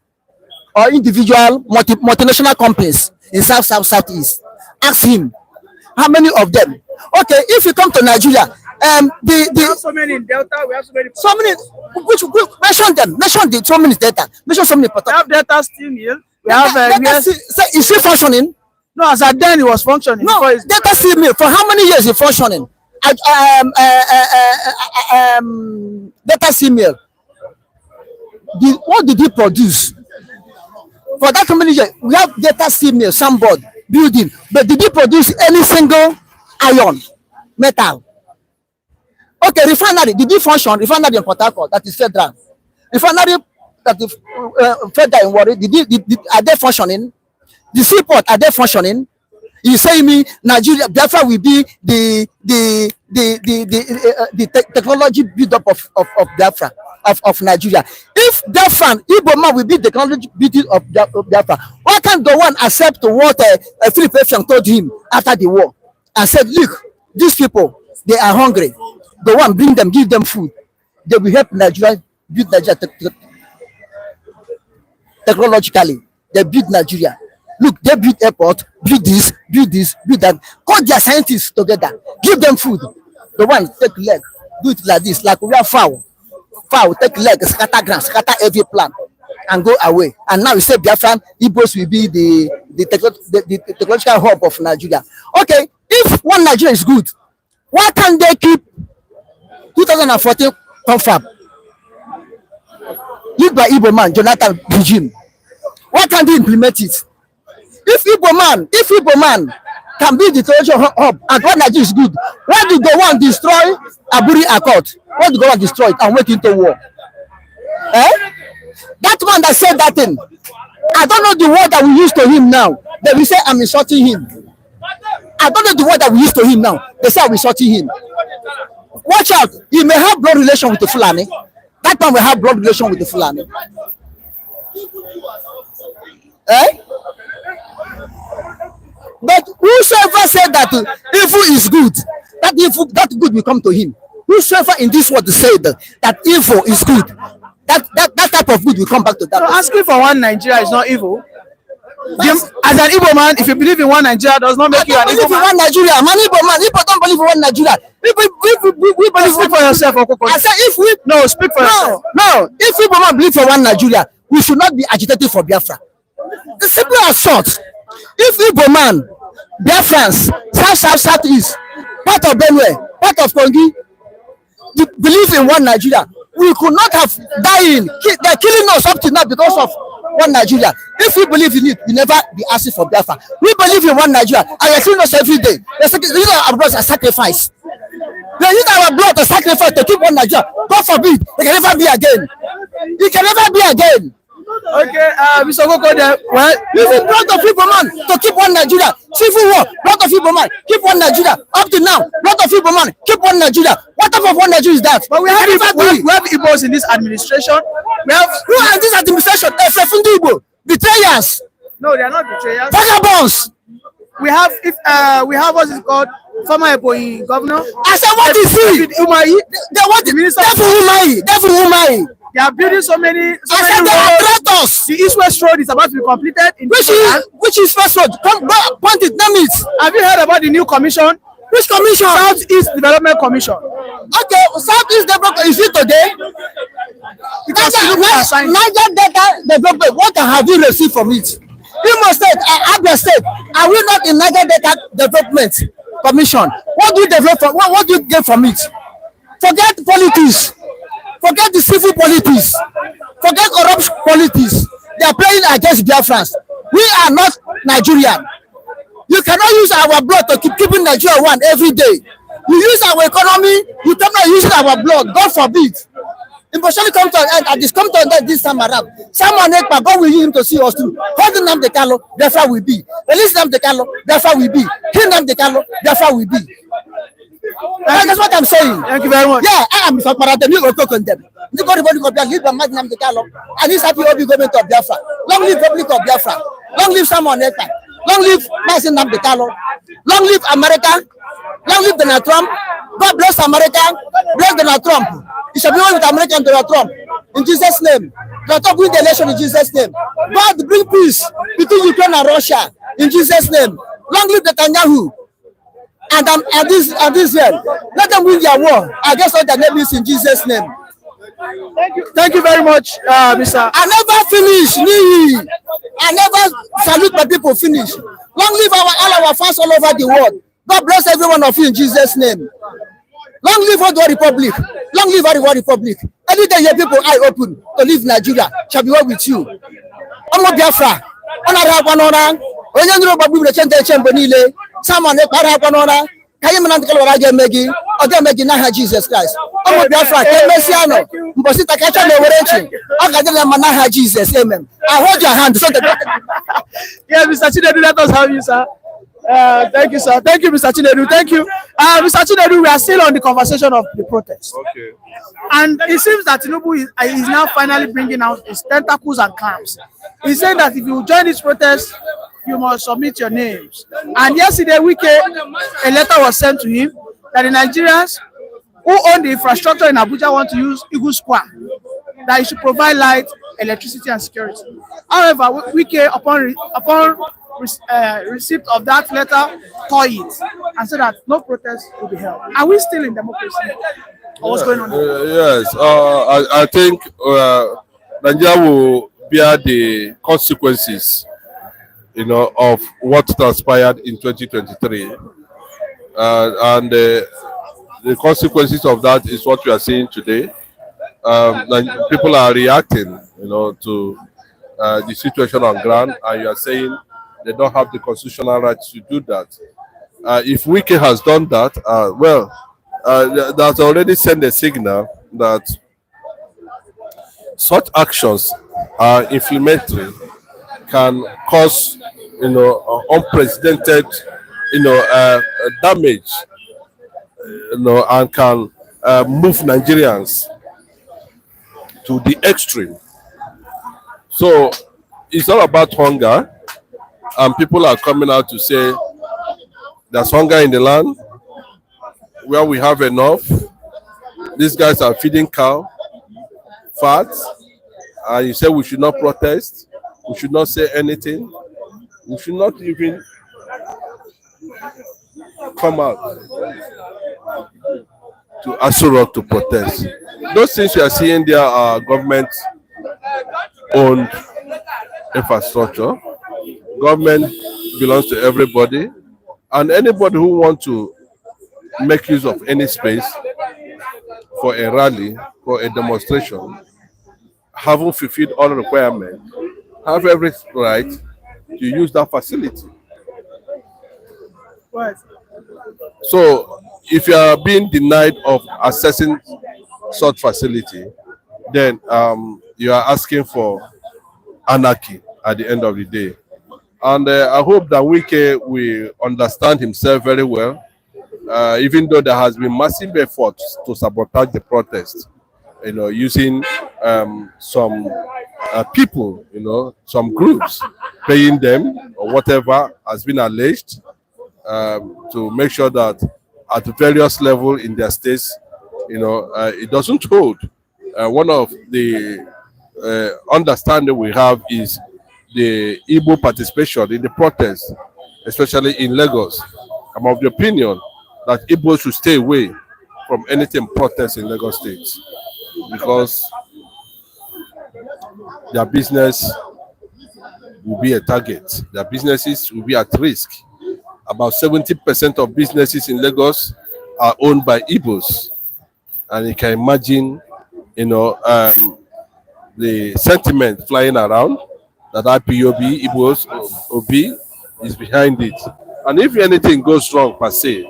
or individual multinational companies in Southeast? Ask him, how many of them? Okay, if you come to Nigeria, we have so many in Delta, we have so many. Which mention the so many Delta, mention so many. We have Delta Steel Mill. We have. Is it functioning? No, as at then it was functioning. No, Delta Steel Mill, for how many years is it functioning? Delta Steel Mill. What did he produce? For that community, we have Delta Steel Mill, sandboard, building, but did he produce any single iron, metal? Okay, refinery, did he function? Refinery in Port Harcourt, that is federal. Refinery that is federal in Warri, are they functioning? The seaport, are they functioning? You say me, Nigeria, Biafra will be the technology build up of Biafra, of Nigeria. If Biafra, Igbo man will be the technology build up of Biafra, why can't the one accept what Philip Effiong told him after the war and said, look, these people, they are hungry. The one bring them, give them food. They will help Nigeria build Nigeria technologically. They build Nigeria. Look, they build airport, build this, build that. Call their scientists together, give them food. The one take leg, do it like this, like we are fowl, take leg, scatter ground, scatter every plant, and go away. And now we say Biafran, Igbos will be the technological hub of Nigeria. Okay, if one Nigeria is good, why can't they keep 2014 confab lead by Igbo man, Jonathan regime? Why can't they implement it? If Igbo man can be the technological hub and what Nigeria is good, why do they want to destroy Aburi Accord? Why do they want to destroy it and wait into war? That man that said that thing, I don't know the word that we use to him now. They will say I'm insulting him. I don't know the word that we use to him now. They say I'm insulting him. Watch out. He may have blood relation with the Fulani. That man will have blood relation with the Fulani. Eh? But whosoever said that evil is good, that good will come to him. Whosoever in this world said that evil is good, that type of good will come back to that. So asking for one Nigeria is not evil. As an Igbo man, if you believe in one Nigeria, does not make you an Igbo man. One Nigeria, man, Igbo man. Igbo don't believe in one Nigeria. We believe. Speak for yourself, Okoko. I said if we speak for yourself. No, if Igbo man believe for one Nigeria, we should not be agitated for Biafra. The simple as short. If Igbo man, Biafrans, South-East, part of Benue, part of Kongi, believe in one Nigeria, we could not have dying. They're killing us up to now because of one Nigeria. If we believe in it, we never be asking for Biafra. We believe in one Nigeria, and they're killing us every day. They use our blood as sacrifice. They use our blood as sacrifice to keep one Nigeria. God forbid, it can never be again. It can never be again. Okay, Mr. Okoko, well, even lot of people, man, to keep one Nigeria. Civil war, lot of people, man, keep one Nigeria. Up to now, lot of people, man, keep one Nigeria. What type of one Nigeria is that? But we have Igbos in this administration. We have who are in this administration? Igbo betrayers. No, they are not betrayers. Vagabonds. We have what is called former Ebonyi governor. I said, what is he? They want the minister. Devil Umahi. They are building so many roads. The East-West Road is about to be completed. Which is first road? Come point it, name it. Have you heard about the new commission? Which commission? Southeast Development Commission. Okay, Southeast Development, is it today? Niger Delta Development, what have you received from it? Imo State, Abia State, are we not in Niger Delta Development Commission? What do you develop from? What do you get from it? Forget politics. Forget the civil politics. Forget corrupt politics. They are playing against Biafrans. We are not Nigerian. You cannot use our blood to keep keeping Nigeria one every day. You use our economy, you cannot use our blood. God forbid. It must surely come to an end. And this come to an end this time around. Someone but God will use him to see us through. Hold the Kalo, therefore we be. Release the Kalo, therefore we be. Heal the Kalo, therefore we be. That's what I'm saying. Thank you very much. Yeah, I am Mr. Parade. You go condemn. You go to Biafra. Leave the Madam de Kalo. And this happy Obi government of Biafra. Long live Republic of Biafra. Long live Samuel Ekpa. Long live Masin Namde Kalo. Long live America. Long live Donald Trump. God bless America. Bless Donald Trump. It shall be one with America and Donald Trump. In Jesus' name. Donald Trump win the election in Jesus' name. God bring peace between Ukraine and Russia. In Jesus' name. Long live Netanyahu. And Israel. Let them win their war against all their enemies in Jesus' name. Thank you very much, Mr. I never finish. I never salute my people finish. Long live all our fans all over the world. God bless every one of you in Jesus' name. Long live our Republic. Long live our Republic. Any day your people eye open to leave Nigeria shall be well with you. Omo Biafra. Someone Jesus Christ. Biafra, Jesus, amen. I hold your hand. So yes, Mr. Chinedu, let us have you, sir. Thank you, sir. Thank you, Mr. Chinedu. Thank you. Mr. Chinedu, we are still on the conversation of the protest. Okay. And it seems that TINUBU is now finally bringing out his tentacles and clams. He's saying that if you join this protest, you must submit your names. And yesterday, a letter was sent to him that the Nigerians who own the infrastructure in Abuja want to use Eagle Square, that he should provide light, electricity, and security. However, Wike, upon receipt of that letter, tore it and said that no protest will be held. Are we still in democracy? Or what's going on? Yes, I think Nigeria will bear the consequences, of what transpired in 2023, and the consequences of that is what we are seeing today. People are reacting, to the situation on ground, and you are saying they don't have the constitutional right to do that. If Wike has done that, that's already sent a signal that such actions are inflammatory can cause, unprecedented, damage, and can move Nigerians to the extreme. So it's all about hunger, and people are coming out to say there's hunger in the land where we have enough. These guys are feeding cow fat, and you say we should not protest, we should not say anything, we should not even come out to Asurok to protest. Those things you are seeing there are government-owned infrastructure. Government belongs to everybody, and anybody who wants to make use of any space for a rally, for a demonstration, having fulfilled all requirements, have every right to use that facility. Right. So if you are being denied of accessing such facility, then you are asking for anarchy at the end of the day. And I hope that Wike will understand himself very well, even though there has been massive efforts to sabotage the protest, using some people, some groups, paying them or whatever has been alleged, to make sure that at various levels in their states, it doesn't hold. One of the understanding we have is the Igbo participation in the protest, especially in Lagos. I'm of the opinion that Igbo should stay away from anything protest in Lagos State, because their business will be a target. Their businesses will be at risk. About 70% of businesses in Lagos are owned by Igbos. And you can imagine, the sentiment flying around that IPOB, Igbos, OB is behind it. And if anything goes wrong per se,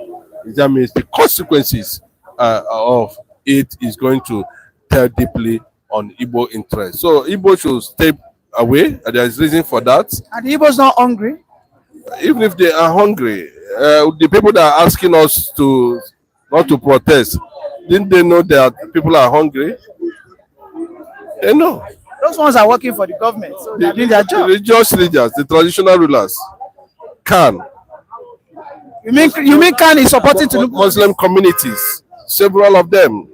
that means the consequences of it is going to tell deeply on Igbo interest. So Igbo should stay away, and there is reason for that. And the Igbos not hungry? Even if they are hungry, the people that are asking us to not to protest, didn't they know that people are hungry? They know. Those ones are working for the government, so they're doing their The job. religious leaders, the traditional rulers, can. You mean Khan is supporting to Muslim communities, several of them,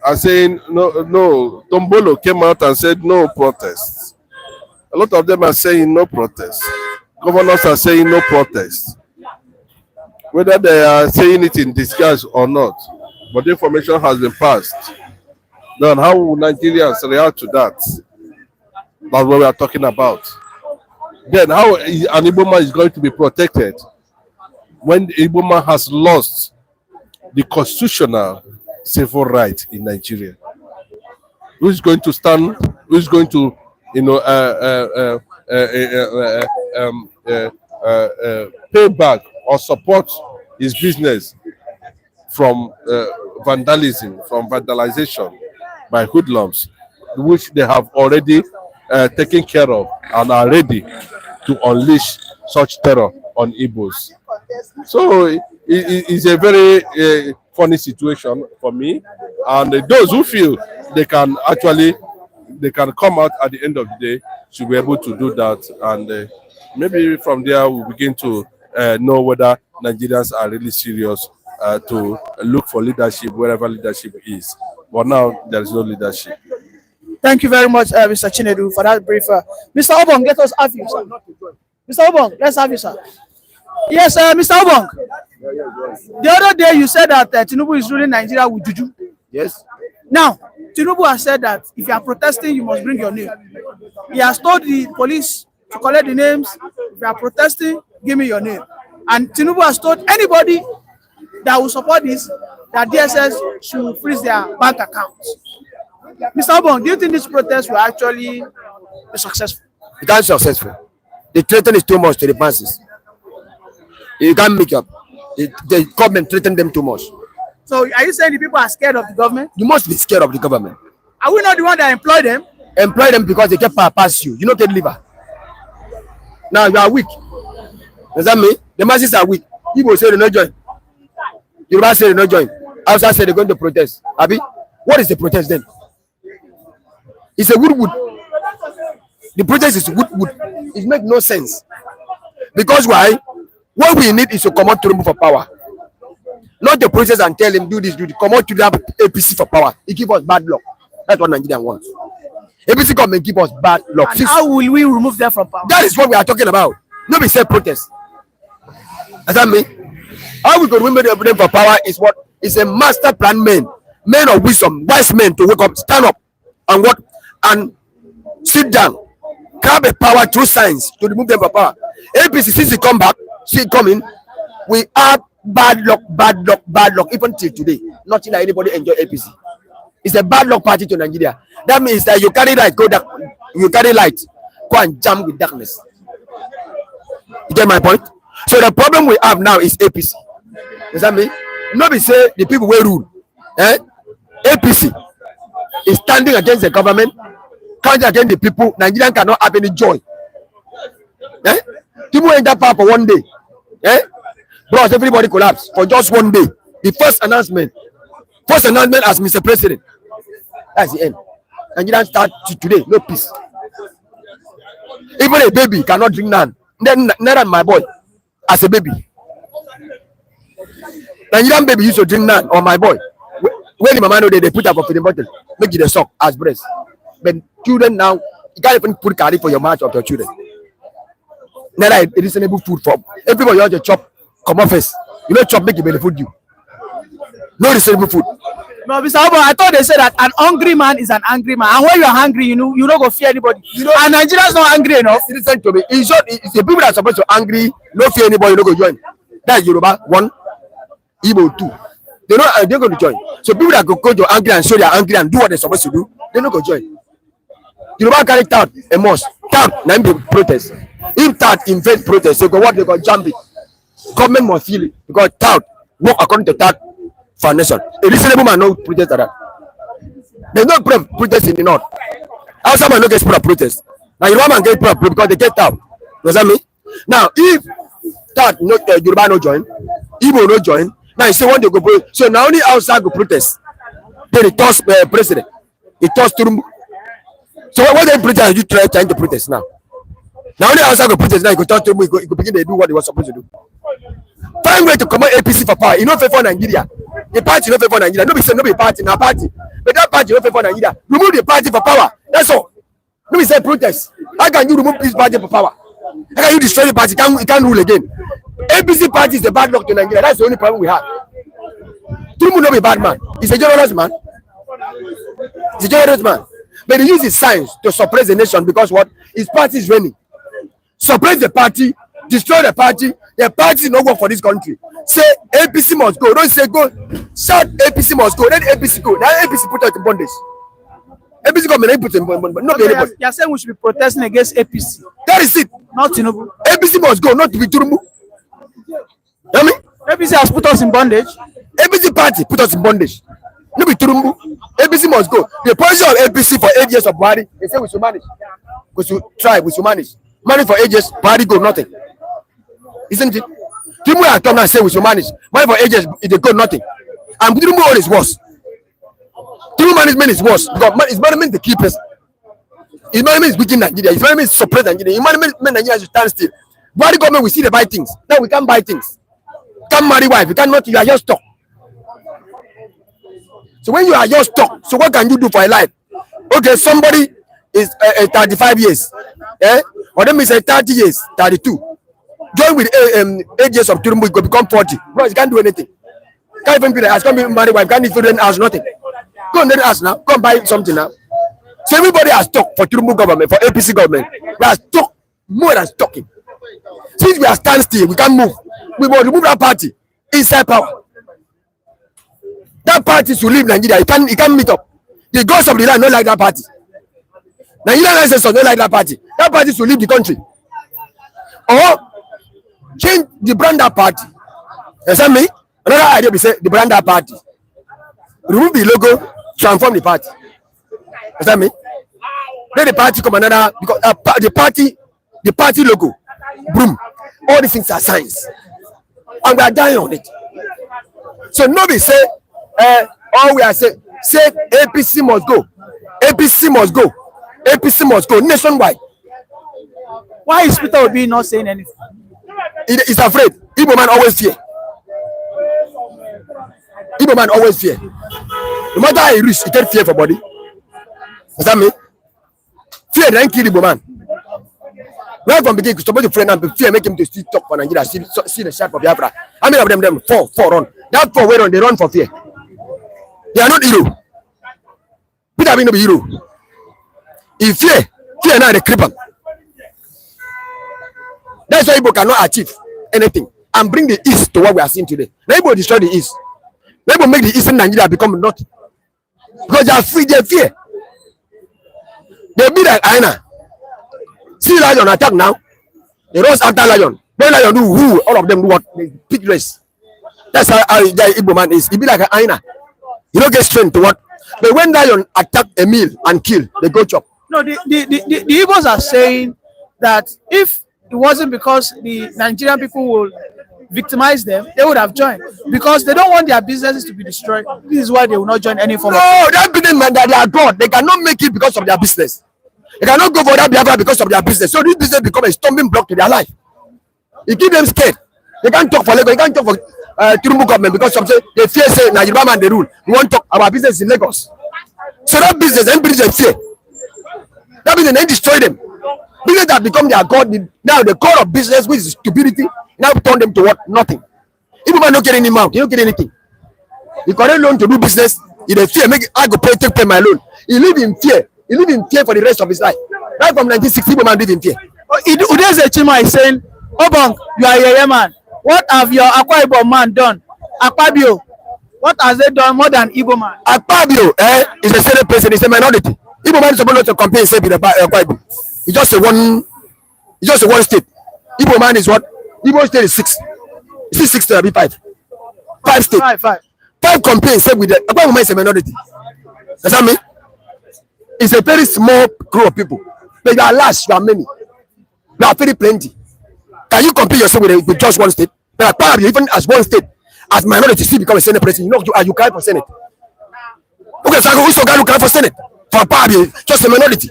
are saying no. Tombolo came out and said no protests. A lot of them are saying no protests. Governors are saying no protests. Whether they are saying it in disguise or not, but the information has been passed. Then how will Nigerians react to that? That's what we are talking about. Then how an Igbo man is going to be protected when the Igbo man has lost the constitutional civil right in Nigeria? Who is going to stand? Who is going to, pay back or support his business from vandalization by hoodlums, which they have already taken care of and are ready to unleash such terror on Igbos. So it's a very funny situation for me, and those who feel they can come out at the end of the day should be able to do that, and maybe from there we'll begin to know whether Nigerians are really serious to look for leadership wherever leadership is. But now there is no leadership. Thank you very much, Mr. Chinedu, for that brief. Mr. Obong, let us have you, sir. Mr. Obong, let's have you, sir. Yes, Mr. Obong. The other day you said that TINUBU is ruling Nigeria with juju. Yes. Now, TINUBU has said that if you are protesting, you must bring your name. He has told the police to collect the names. If you are protesting, give me your name. And TINUBU has told anybody that will support this that DSS should freeze their bank accounts. Mr. Obong, do you think this protest will actually be successful? It can't be successful. The threat is too much to the masses. You can't make up. The government threatened them too much. So are you saying the people are scared of the government? You must be scared of the government. Are we not the one that employ them? Employ them because they get power past you. You don't get liver. Now you are weak. Does that mean the masses are weak? People say they not join. Yoruba say they not join. Hausa say they're going to protest. Abi, what is the protest then? It's a wood. The protest is wood. It makes no sense. Because why? What we need is to come out to remove for power. Not the protest and tell him do this, do this. Come out to the APC for power. It give us bad luck. That's what Nigerian wants. APC come and give us bad luck. And how will we remove them from power? That is what we are talking about. Nobody said protest. Does that mean? How we could remove them for power is what? It's a master plan men of wisdom, wise men to wake up, stand up and what? And sit down. Grab a power through science to remove them from power. APC, since they come back, see coming, we have bad luck. Even till today, nothing that anybody enjoy APC. It's a bad luck party to Nigeria. That means that you carry light, go and jam with darkness. You get my point? So the problem we have now is APC. Does that mean? Nobody say the people will rule. APC is standing against the government, standing against the people. Nigerian cannot have any joy. People enter power for one day. Bros, everybody collapse for just one day. The first announcement as Mr. President. That's the end. Nigerian start today, no peace. Even a baby cannot drink none. Neither my boy, as a baby. Nigerian baby used to drink none, or my boy. When the mama know they put up a feeding bottle, make it a sock as breast. But children now, you can't even put carry for your mouth of your children. Neither a reasonable food for everybody. You have to chop, come off first. You know, chop make you belly food you. No reasonable food. No, Mr. Obo, I thought they said that an hungry man is an angry man. And when you are hungry, you don't go fear anybody. And Nigerians not angry enough. Listen to me. It's the people that are supposed to angry, no fear anybody, no go join. That's Yoruba 1, Igbo 2. They're going to join. So people that go to angry and show they are angry and do what they're supposed to do, they're not going to join. Yoruba carry out a mosque. Tout, now they protest. If Tout invent protest, they go what they go jump it. Government must feel it because Tout work according to Tout foundation. A reasonable man no protest at that. There's no protest in the north. Outside man no get protest. Now Yoruba man get protest because they get Tout. Does that mean? Now if Tout no Yoruba no join, Igbo no join. Now you say when they go protest. So now only outside go protest. Then they toss president. They toss TINUBU. So what they protest, you trying to protest now. Now only outside go protest. Now you go talk to TINUBU. You go begin to do what they were supposed to do. Find way to come out APC for power. You know favor Nigeria. The party no favor Nigeria. Nobody say no be party, na party. But that party no favor Nigeria. Remove the party for power. That's all. Nobody say protest. How can you remove this party for power? How can you destroy the party? It can't rule again. APC party is the bad luck to Nigeria. That's the only problem we have. TINUBU no be bad man. He's a generous man. He's a generous man. But he uses science to suppress the nation because what? His party is reigning. Suppress the party, destroy the party. The party no work for this country. Say APC must go. Don't say go. Shout APC must go. Let APC go. Now APC put out in bondage. APC government put in bondage. Not anybody. You're saying we should be protesting against APC. That is it. Not TINUBU. APC must go, not to be TINUBU. You know APC has put us in bondage. APC party put us in bondage. No be TINUBU. APC must go. The position of APC for 8 years of Buhari, they say we should manage. We should try, we should manage. Manage for 8 years, Buhari go nothing. Isn't it? TINUBU are come and say we should manage. Manage for 8 years, it they go nothing. And TINUBU all is worse. TINUBU management is worse because his management the key person. His management is weakening Nigeria. His management is suppressing Nigeria. His management Nigeria should stand still. Buhari government we see they buy things. Now we can't buy things. Can't marry wife. You cannot. You are just stuck. So when you are just stuck, so what can you do for a life? Okay, somebody is 35 years, or let me say 30 years, 32. Join with 8 years of TINUBU, you go become 40. Bro, you can't do anything. Can't even be the house. Can't be married wife. Can't even house. Nothing. Go and house now. Go and buy something now. So everybody has stuck for TINUBU government, for APC government. We are stuck more than stucking. Since we are standstill, we can't move. We must remove that party inside power. That party should leave Nigeria. It can't meet up. The gods of the land don't like that party. Nigerian ancestors don't like that party. That party should leave the country. Or change the brand that party. You understand me? Another idea be say the brand that party. Remove the logo, transform the party. You understand me? Let the party come another because the party logo broom. All these things are signs. And we are dying on it. So nobody say, all we are saying, say APC must go. APC must go. APC must go nationwide. Why is Peter Obi not saying anything? He's afraid. Igbo man always fear. Igbo man always fear. No matter how he reach, he can't fear for body. Does that mean? Fear then kill Igbo man. Right from the beginning, supposed to friend and fear make him to still talk for Nigeria, see the shape of Biafra. How many of them? Four run. That four way run, they run for fear. They are not hero. Peter Obi no be hero. If fear now they creep up. That's why Igbo cannot achieve anything and bring the East to what we are seeing today. Now Igbo destroy the East. Now Igbo make the Eastern Nigeria become nothing. Because they are free, they fear. They be like Aina. See lion attack now. They rush after lion. When lion do who, all of them do what? They pick race. That's how the Igbo man is. He be like an Aina. You don't get strength to what? But when lion attack a meal and kill, they go chop. No, the Igbos are saying that if it wasn't because the Nigerian people will victimize them, they would have joined. Because they don't want their businesses to be destroyed. This is why they will not join any form of... No, that business man that they are God. They cannot make it because of their business. They cannot go for that Biafra because of their business. So this business become a stumbling block to their life. It keep them scared. They can't talk for Lagos. They can't talk for TINUBU government because some say they fear say Nigeria man they rule. We want to talk about business in Lagos. So that business, then business fear. That business then destroy them. Business that become their God. Now the core of business, which is stupidity, now turn them to what? Nothing. If man don't get any amount, he don't get anything. He collect loan to do business. He dey fear. Make I go pay my loan. He live in fear. He live in fear for the rest of his life. Right from 1960, man live in fear. Udeze Chima is saying, Obong, you are a Yeye man. What have your Akwa Ibom man done? Akpabio, what has they done more than Igbo man? Akpabio is a Senate person. He's a minority. Igbo man is supposed not to campaign say be the Akwa Ibom. It's just a one state. Igbo man is what? Igbo state is 6. Is it 6 to be 5? 5 states. Five campaigns say with the Akwa Ibom is a minority. Does that mean? It's a very small group of people. But you are large, you are many. You are very plenty. Can you compare yourself with just one state? But probably even as one state, as minority still become a Senate president, you can't for Senate. Okay, so who's the guy who can for Senate? For probably just a minority.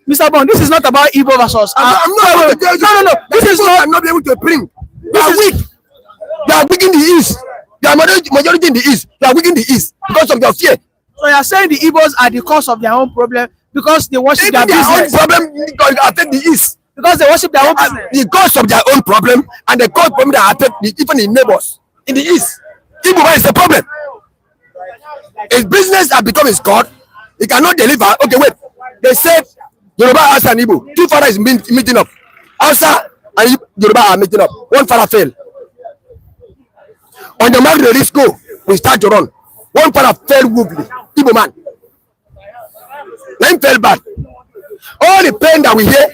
Mr. Bond, this is not about Igbo versus... No. This is not. I'm not able to bring. They are weak. They are weak in the East. They are majority in the East. They are weak in the East because of your fear. So you are saying the Igbos are the cause of their own problem because they worship their business. Their own problem affect the East. Because they worship their own business. The cause of their own problem and the cause problem that affect even the neighbors in the East. Igbo is the problem. His business has become his God. He cannot deliver. Okay, wait. They said Yoruba, Hausa, and Igbo. 2 fathers is meeting up. Hausa and Yoruba are meeting up. 1 father fell. On the mark, the risk go. We start to run. 1 father fell woefully. Igbo man. Then fell bad. All the pain that we hear,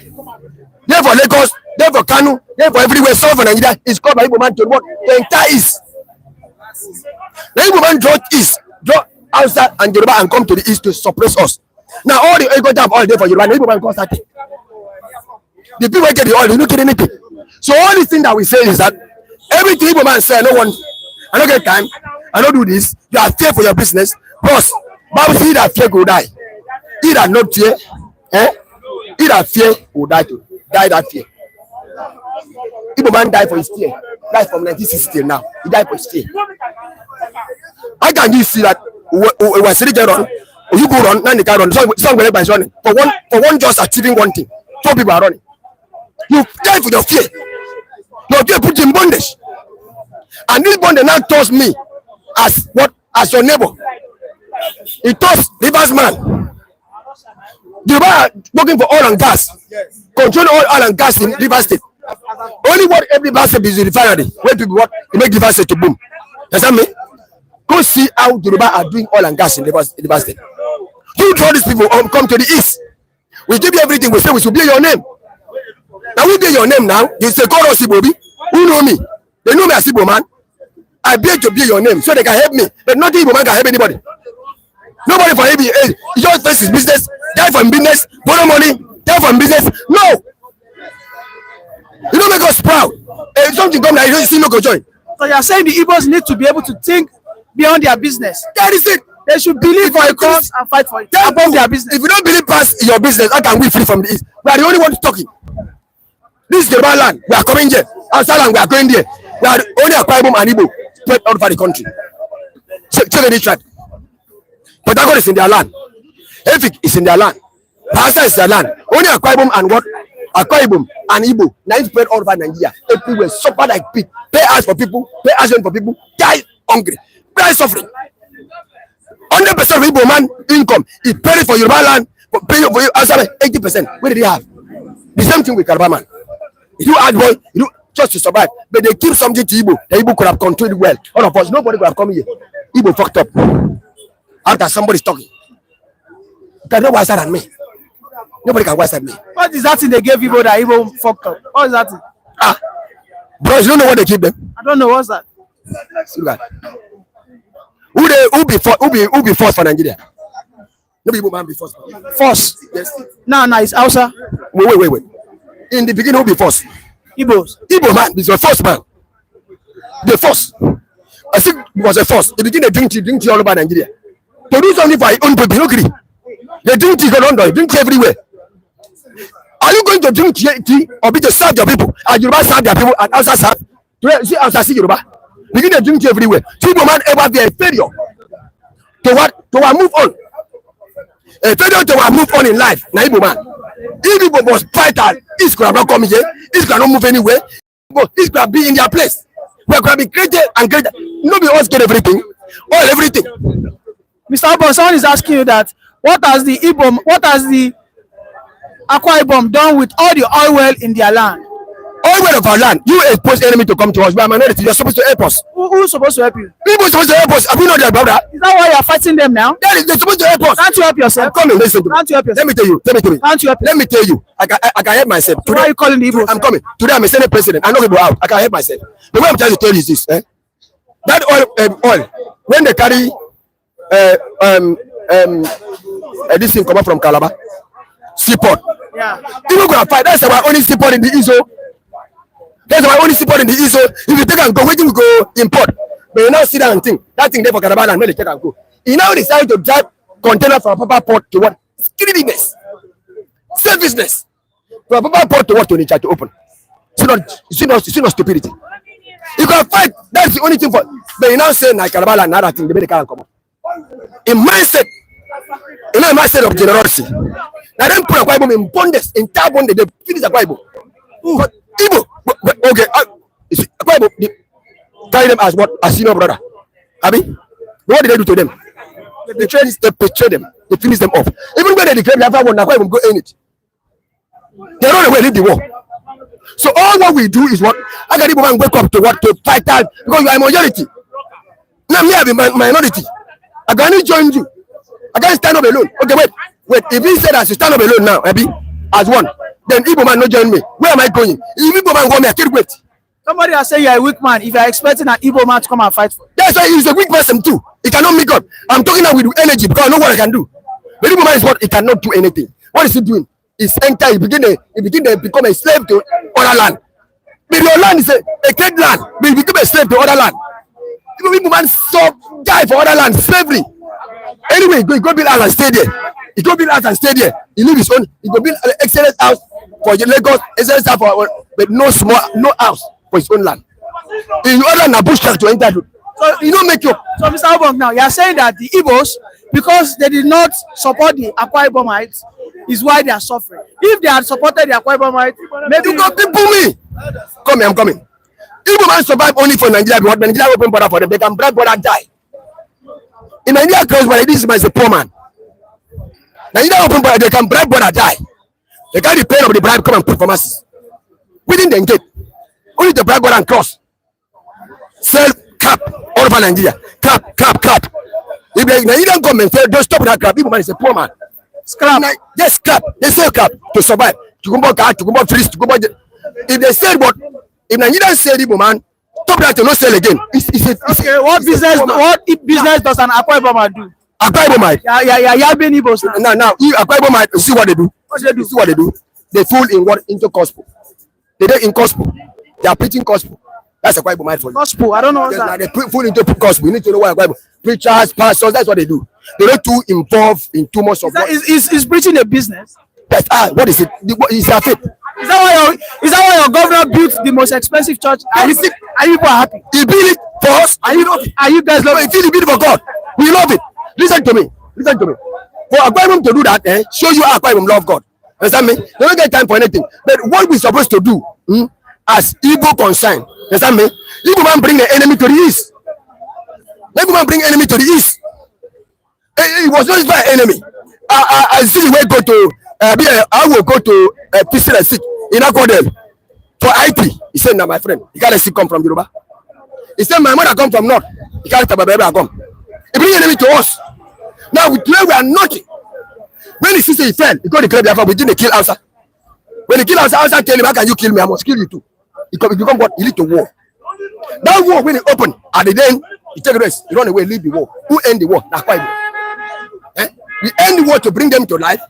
there for Lagos, there for Kano, there for everywhere, south of Nigeria, is called by Igbo man to what? The entire East. The Igbo man draw East, draw outside and Yoruba and come to the East to suppress us. Now all the Ego jam all day for Yoruba, the Igbo man comes starting. The people get the oil, they don't get anything. So all the thing that we say is that everything Igbo man say, I don't get time, I don't do this, you are fear for your business. Plus, Bible says he that fear will die. He that not fear, he that fear will die too. Die that fear. Igbo man died for his fear. Died from 1960 till now. He died for his fear. How can you see that we were sitting there on, you go run, now they can run. Somebody is running. For one just achieving one thing. 4 people are running. You die for your fear. Your fear put you in bondage. And this bondage now toss me as what? As your neighbor. It toss Rivers man. They were working for oil and gas. Control oil and gas in Rivers State. Only what every Rivers State is refinery. When people what? They make Rivers State to boom. Does that mean? Go see how Yoruba are doing oil and gas in Rivers State. You draw these people come to the East. We give you everything. We say we should bear your name. Now we bear your name now. You say, call us Ibobi. Who know me? They know me as Igbo man. I bear to bear your name so they can help me. But not Igbo man can help anybody. Nobody for ABA. He just face his business, die from business, borrow money, die from business. No! You don't make us But you still not go join. So you are saying the Igbos need to be able to think beyond their business. That is it. They should believe for a cause and fight for it above their business. If you don't believe past your business, how can we free from this? We are the only ones talking. This is the land. We are coming here. Outside land, we are going there. We are only a Kwaibom and Igbo spread all over the country. Check this right. Port Harcourt is in their land. Efik is in their land. Pastor is their land. Only a Kwaibom and what? A Kwaibom and Igbo. Now it's spread all over Nigeria. Everywhere suffer like pig. Pay us for people. Pay us for people. Die hungry. Die suffering. 100% of Igbo man income is paid for Yoruba land, pay for you outside 80%. Where did they have? The same thing with Calabar man. You hard boy, you just to survive, but they give something to Igbo. The Igbo could have controlled well. All of us, nobody could have come here. Igbo fucked up. After somebody's talking, you cannot wiser than me. Nobody can wiser than me. What is that thing they gave Igbo that Igbo fucked up? What is that thing? Bros, you don't know what they give them. I don't know what's that. Look at who be forced for Nigeria? No Igbo man be forced. Force. Yes. No, it's Hausa. Wait. In the beginning, who be forced? Igbos. Igbo man is the first man. The first. I think it was a first. They begin to drink tea all over Nigeria. To do something for your own people, you agree? They drink tea in London, drink tea everywhere. Are you going to drink tea or be to serve your people? And Yoruba serve their people and Hausa serve? See Hausa see Yoruba. Begin to drink tea everywhere. Igbo man ever be a failure. To what? To move on. A failure to move on in life. Now Igbo man. If Igbo was fight out, this could have not come here. This could not move anywhere. This could have been in their place. We could have been greater and greater. Nobody else get everything. All everything. Mr. Obon, someone is asking you that what has the Akwa Ibom done with all the oil well in their land? All well of our land. You expose enemy to come to us. We are minority. You're supposed to help us. Who's supposed to help you? People are supposed to help us. Have you know that, brother? Is that why you are fighting them now? They're supposed to help us. Can't you help yourself? I'm coming. Listen to me. Can't you help yourself? Let me tell you. Can't you help Let me tell you. I can help myself. Today, why are you calling the Igbos? I'm coming. Today I'm a Senate president. I know people out. I can help myself. The way I'm trying to tell you is this. That oil, when they carry this thing come up from Calabar, seaport. Yeah. People go and fight. That's our only seaport in the ISO. That's our only seaport in the ISO. If you take and go, waiting to go import. But you now sit down and think that thing there for Calabar and when they take and go. He now decided to drive container from a proper port to what? Greediness, selfishness. From a proper port to what? To nature to open. It's not stupidity. You can fight. That's the only thing for. But you now say like Calabar and another thing. They make the car come up. In mindset. In a mindset of generosity. Now then put a Bible in bondage, in entire bondage, they finish the Bible. But Igbo, okay, Bible, carry them as what? A senior brother. Abi? What did they do to them? They betray them. They finish them off. Even when they declare the other one, now Bible go in it. They run away, leave the war. So all what we do is what? I got people wake up to what? To fight out because you are a majority. Now me, I be minority. I can only join you. I can't stand up alone. Okay, wait. If he said I should stand up alone now, maybe as one, then Igbo man not join me. Where am I going? If Igbo man go me, I can't wait. Somebody has said you are a weak man. If you are expecting an Igbo man to come and fight for you. That's why he's a weak person too. He cannot make up. I'm talking now with energy because I know what I can do. The Igbo man is what? He cannot do anything. What is he doing? He's enter. He begin to become a slave to other land. But your land is a great land. But he become a slave to other land. Igbo man die for other land. Slavery. Anyway, he go build house and stay there. He go build house and stay there. He live his own. He go build an excellent house for Lagos, excellent house for, but no house for his own land. In order na bush to enter. So you don't make your. So Mr. Obong, now you are saying that the Igbos, because they did not support the Akwa Ibomites, is why they are suffering. If they had supported the Akwa Ibomites, maybe you got people me. Come here, I'm coming. Igbo man survive only for Nigeria because Nigeria open border for them. They can bribe border die. In Nigeria, close border, this man is a poor man. Nigeria open border, they can bribe border die. They carry the pain of the bribe, come and put for masses. Within the gate, only the bribe border and cross. Sell cap all over Nigeria. Cap. If the Nigerian government say don't stop that crap, Igbo man is a poor man. Scrap. Yes, crap. They sell crap to survive. To go buy car, to go buy trees, to go buy. If they said what, if Nigerian say Igbo man, stop that to not sell again. Okay, what business does an Akwa Ibom do? Akwa Ibom. Yeah, being Igbos. Now, Akwa Ibom, see what they do. See what they do. They fool in what? Into gospel. They do in gospel. They are preaching gospel. That's a Bible mind for you. Gospel. I don't know what's Like that. they put into gospel. You need to know what Bible. Preachers, pastors, that's what they do. They're not too involved in too much of Is preaching a business? that. What is it? It's a faith. Is that why your governor built the most expensive church? Are you people happy? He built it for us. Are you not? Are you guys No, loving he built it for God. We love it. Listen to me. Listen to me. For Aquarium to do that, show you how Aquarium love God. Understand me? They don't get time for anything. But what we're supposed to do as Igbo concern, understand me? Igbo man bring the enemy to the east. Igbo man bring enemy to the east. It was not by enemy. I see where go to. I will go to Pistol and Sick in Akodel for IT. He said, "Now, my friend, you gotta see come from Yoruba." He said, "My mother come from North. You can't tell my baby I come." He bring enemy to us. Now today we are nothing. When he see he fell, he got the club Biafra. We didn't kill Hausa. When he kill Hausa tell him, "How can you kill me? I must kill you too." He become what? He lead to war. That war when it open at the end, he take rest. He run away, leave the war. Who end the war? That's why. We end the war to bring them to life,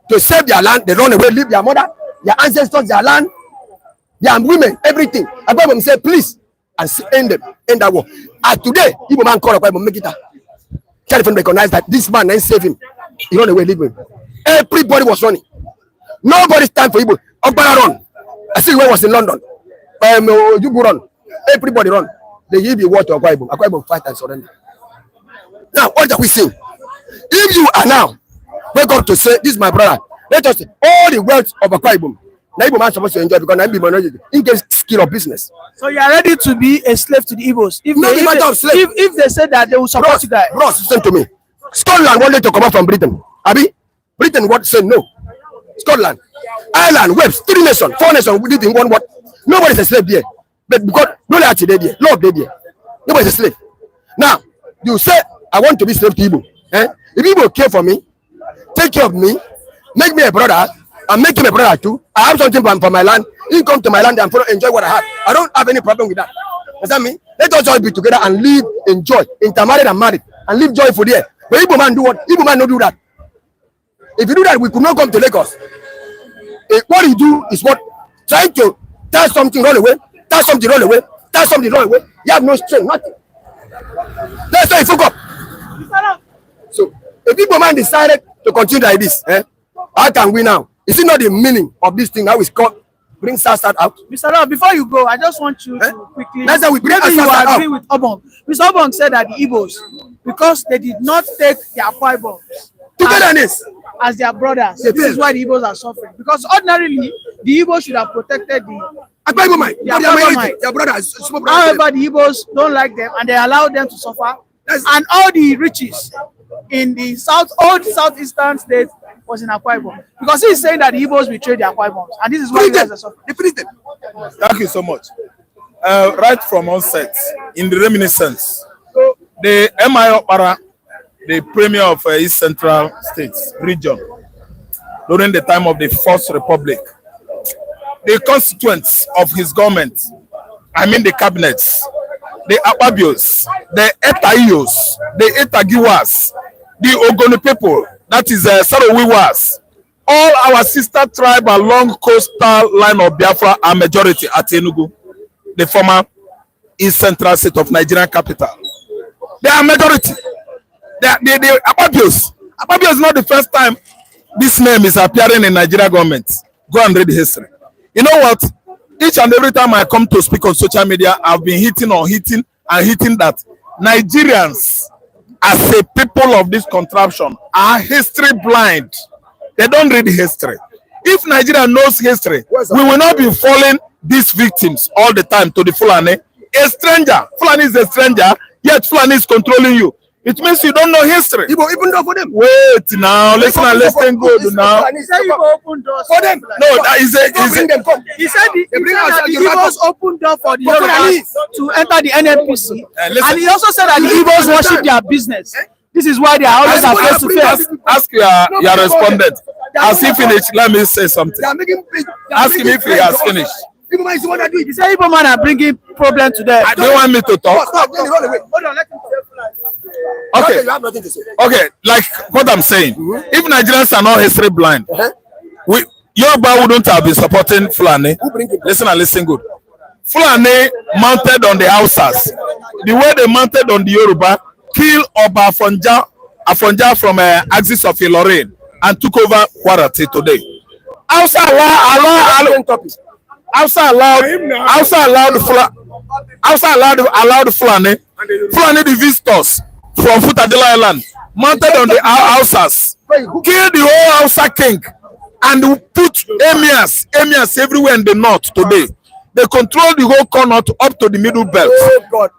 to save their land. They run away, leave their mother, their ancestors, their land, their women, everything. I Bible say, please, and end them, end that war. And today, Igbo man call up Bible, make it up. Can't even recognize that this man then save him. He run away, leave him. Everybody was running. Nobody's time for Igbo. Ogbara run. I see where was in London. You go run. Everybody run. They give you water to Akwa Ibom fight and surrender. Now, what are we saying? If you are now wake up to say, "This is my brother," let us say all the wealth of Akwa Ibom. Now Igbo man supposed to enjoy because now Igbo man in case skill of business. So you are ready to be a slave to the Igbos? If they say that they will support you guys. Bros, listen to me. Scotland wanted to come out from Britain. Abi? Britain what said no. Scotland, Ireland, Wales, 3 nations, 4 nations, we did in one what? Nobody's a slave there. But because no loyalty there, love there. Nobody's a slave. Now, you say, "I want to be slave to Igbo." If Igbo care for me, take care of me, make me a brother, and make him a brother too. I have something for my land. He come to my land and enjoy what I have. I don't have any problem with that. Understand me? Let us all be together and live, enjoy, intermarried and married, and live joyful there. But Igbo man do what? Igbo man don't do that. If you do that, we could not come to Lagos. What you do is what? Trying to touch something, run away, touch something, run away, touch something, run away. You have no strength, nothing. That's why you fuck up. So, if Igbo man decided to continue like this, how can we now? Is it not the meaning of this thing? How is called bring South out? Mr. Lord, before you go, I just want you to quickly. That's how we bring maybe you South agree out. with Obong. Mr. Obong said that the Igbos, because they did not take their Akwa Ibom Togetherness. as their brothers, this is why the Igbos are suffering. Because ordinarily, the Igbos should have protected the Akwa Ibom man. their Their brothers. However, the Igbos don't like them and they allow them to suffer. And all the riches in the old southeastern states was in Akwa Ibom. Because he's saying that the Igbos betrayed the Akwa Iboms. And this is why you guys are suffering. Thank you so much. Right from onset, in the reminiscence, the MI Opara, the premier of East Central States region, during the time of the First Republic, the constituents of his government, I mean the cabinets, the Akpabios, the Etaios, the Etagiwas, the Ogoni people, that is Sarowiwas, all our sister tribe along coastal line of Biafra are majority at TINUBU, the former East Central state of Nigerian capital. They are majority. The Akpabios. Akpabios is not the first time this name is appearing in Nigerian government. Go and read the history. You know what? Each and every time I come to speak on social media, I've been hitting that Nigerians, as a people of this contraption, are history blind. They don't read history. If Nigeria knows history, we will not be falling these victims all the time to the Fulani. A stranger, Fulani is a stranger, yet Fulani is controlling you. It means you don't know history. Even though for them. Wait now, listen and listen good now. He said Igbo open doors For them. No, that is a He said the Igbos opened door for the Yorubas to enter the NNPC. And he also said that the Igbos worship their business. This is why they are always face to face. Ask your respondent. Has he finished? Let me say something. Ask him if he has finished. He said Igbo man are bringing problem to them. Do you want me to talk? Hold on, let him say. Okay. You have nothing to say. Okay, like what I'm saying. If Nigerians are not history blind, Yoruba wouldn't have been supporting Fulani. Listen and listen good. Fulani mounted on the Hausas. The way they mounted on the Yoruba, killed Oba Afonja from axis of Ilorin and took over Kwara till today. Hausa allowed Fulani the visitors from Futadela Island, mounted on the Hausas, killed the whole Hausa king, and put emirs everywhere in the north today. They control the whole corner up to the middle belt.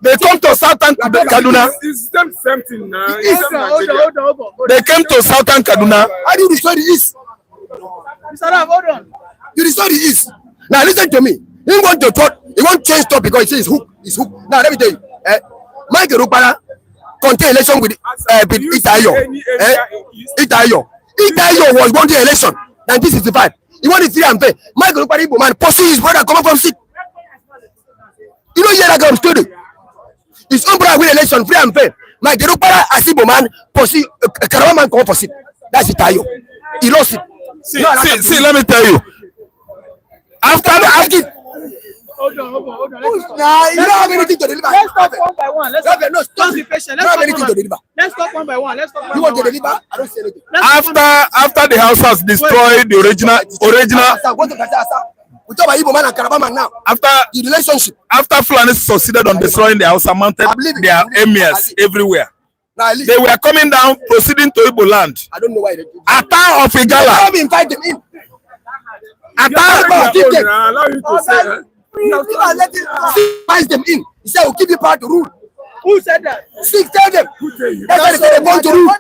They come to southern Kaduna. It's the same thing now. They came to southern Kaduna. How do you destroy the East? Hold on. You destroy the East. Now listen to me. He want to talk. He want change stop because he says hook. It's hook. Now let me tell you. Mike Rupala contest election with Itayo. Itayo was wanting election 1965. He wanted free and fair. Mike Rupala man pursue his brother coming from sick. You know hear that kind of story. His own brother win election free and fair. Mike Rupala Asibo man pursue a caravan man come for sick. That's Itayo. He lost it. See, let me tell you. After Hold on. Nah, you don't have anything to deliver. Let's talk one by one. Let's be patient. You don't have anything to deliver. Let's talk one by one. You want to deliver? I don't say anything. After the Hausas destroyed the original. We talk about Igbo man and Calabar man now. After the relationship. After Fulani succeeded on destroying the Hausa, mounted their emirs everywhere. They were coming down, proceeding to Igbo land. I don't know why they do. Attack of Igala. Let me invite them in. Allow you to say. Invite them in. He said, "We'll give you power to rule." Who said that? Speak, tell them. That's why they say they want to rule.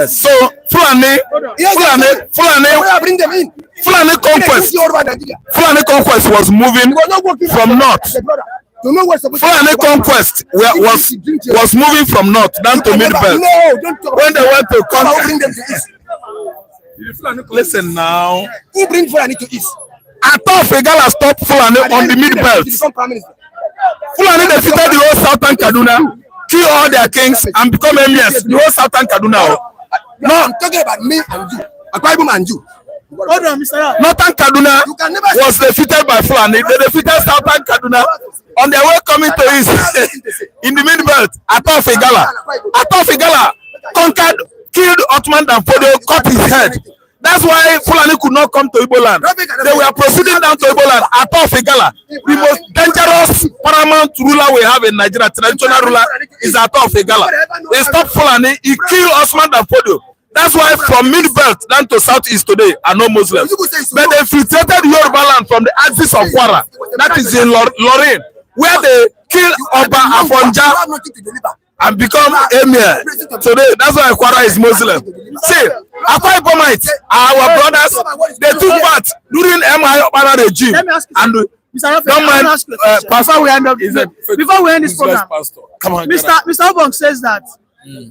So Fulani, Bring them in. Fulani conquest was moving from north. Fulani conquest was moving from north down to mid belt. When they went to conquer, listen now. Who bring Fulani to east? Attack Igala stopped Fulani on the mid belt. Fulani defeated the whole southern Kaduna, kill all their kings, and become emirs. The whole southern Kaduna. No, I'm talking about me and you. Akwa Ibom and you. Hold on, Mr. Ra. Northern Kaduna was defeated by Fulani. They defeated southern Kaduna on their way coming to east in the mid belt. Attack Igala conquered, killed Ottoman Danfodio, cut his head. That's why Fulani could not come to Igbo land. They were proceeding down to Igbo land. Attack Igala, the most dangerous paramount ruler we have in Nigeria, traditional ruler, is Attack Igala. They stopped Fulani. He killed Osman Danfodio. That's why from mid belt down to southeast today are no Muslims. But they infiltrated Yoruba land from the axis of Kwara, that is in Lorin, where they killed Oba Afonja and become emir today. That's why Kwara is Muslim. See, Akwa Ibomites are our brothers. They took part during MI Obama regime. And don't mind, Before we end this program, come on, Mr. Obong says that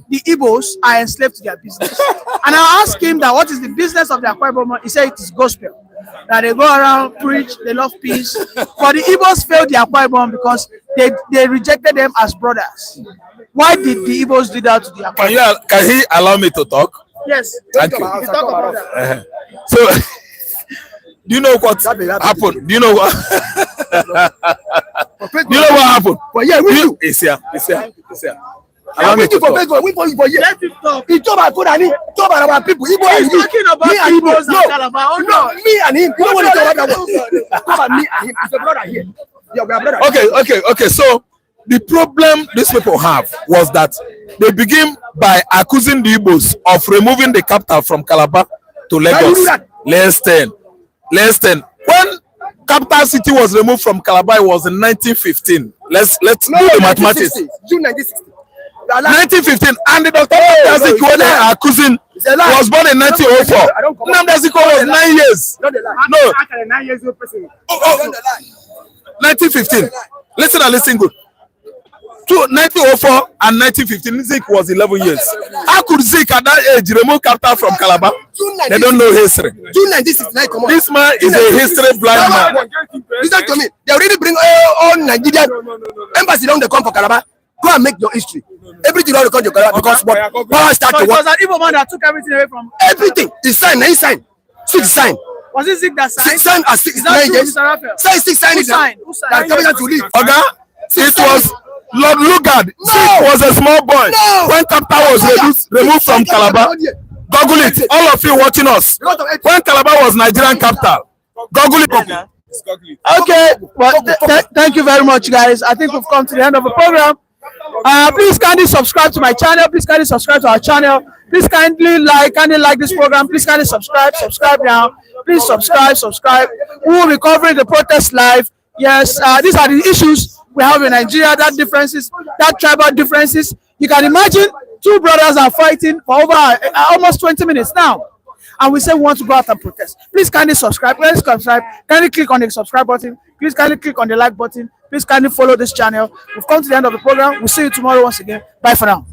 the Igbos are enslaved to their business. And I asked him that what is the business of the Akwa Ibom? He said it is gospel. That they go around, preach, they love peace. But the Igbos failed the Akwa Ibom because they rejected them as brothers. Why did the Igbos do that to the Akwa Ibom? Can he allow me to talk? Yes. Thank you. Talk about that. So, do you know what happened? Do you know what? Do you know what happened? It's here. Allow me to talk. Let him talk. He talk about Fulani, talk about our people. Igbo and you. Talking about Igbos and Calabar. No, me and him. You don't want to talk about that one. Talk about me and him. He's a brother here. Yeah, we are brother. Okay. So the problem these people have was that they begin by accusing the Igbos of removing the capital from Calabar to Lagos. Listen. When capital city was removed from Calabar, it was in 1915. Let's do the mathematics. June 1960. 1915, and the Dr. Nnamdi accusing was born in 1904. Nnamdi was 9 years. No. 1915. Listen good. 1904 and 1915, Zik was 11 years. How could Zik at that age remove capital from Calabar? They don't know history. June 1969, this man is a history blind man. Listen to me. They already bring all Nigerian embassy down the come for Calabar. Go and make your history. Everything all the country because power start to work. It was an evil man that took everything away from everything. He signed, he signed. Six sign. Was it Zig that signed? Signed as six Is that true, yes. Mr. Raphael? Say signed Who it. signed? Who signed? That capital to leave. Oga, it was Lord Lugard. It was a small boy. When capital was removed from Calabar, Google it. All of you watching us. When Calabar was Nigerian capital, Google it. Okay, well, thank you very much, guys. I think we've come to the end of the program. Please kindly subscribe to my channel. Please kindly subscribe to our channel. Please kindly like this program. Please kindly subscribe now. Please subscribe. We will be covering the protest live. Yes, these are the issues we have in Nigeria. That differences, that tribal differences. You can imagine two brothers are fighting for over almost 20 minutes now. And we say we want to go out and protest. Please kindly subscribe. Please subscribe. Kindly click on the subscribe button. Please kindly click on the like button. Please kindly follow this channel. We've come to the end of the program. We'll see you tomorrow once again. Bye for now.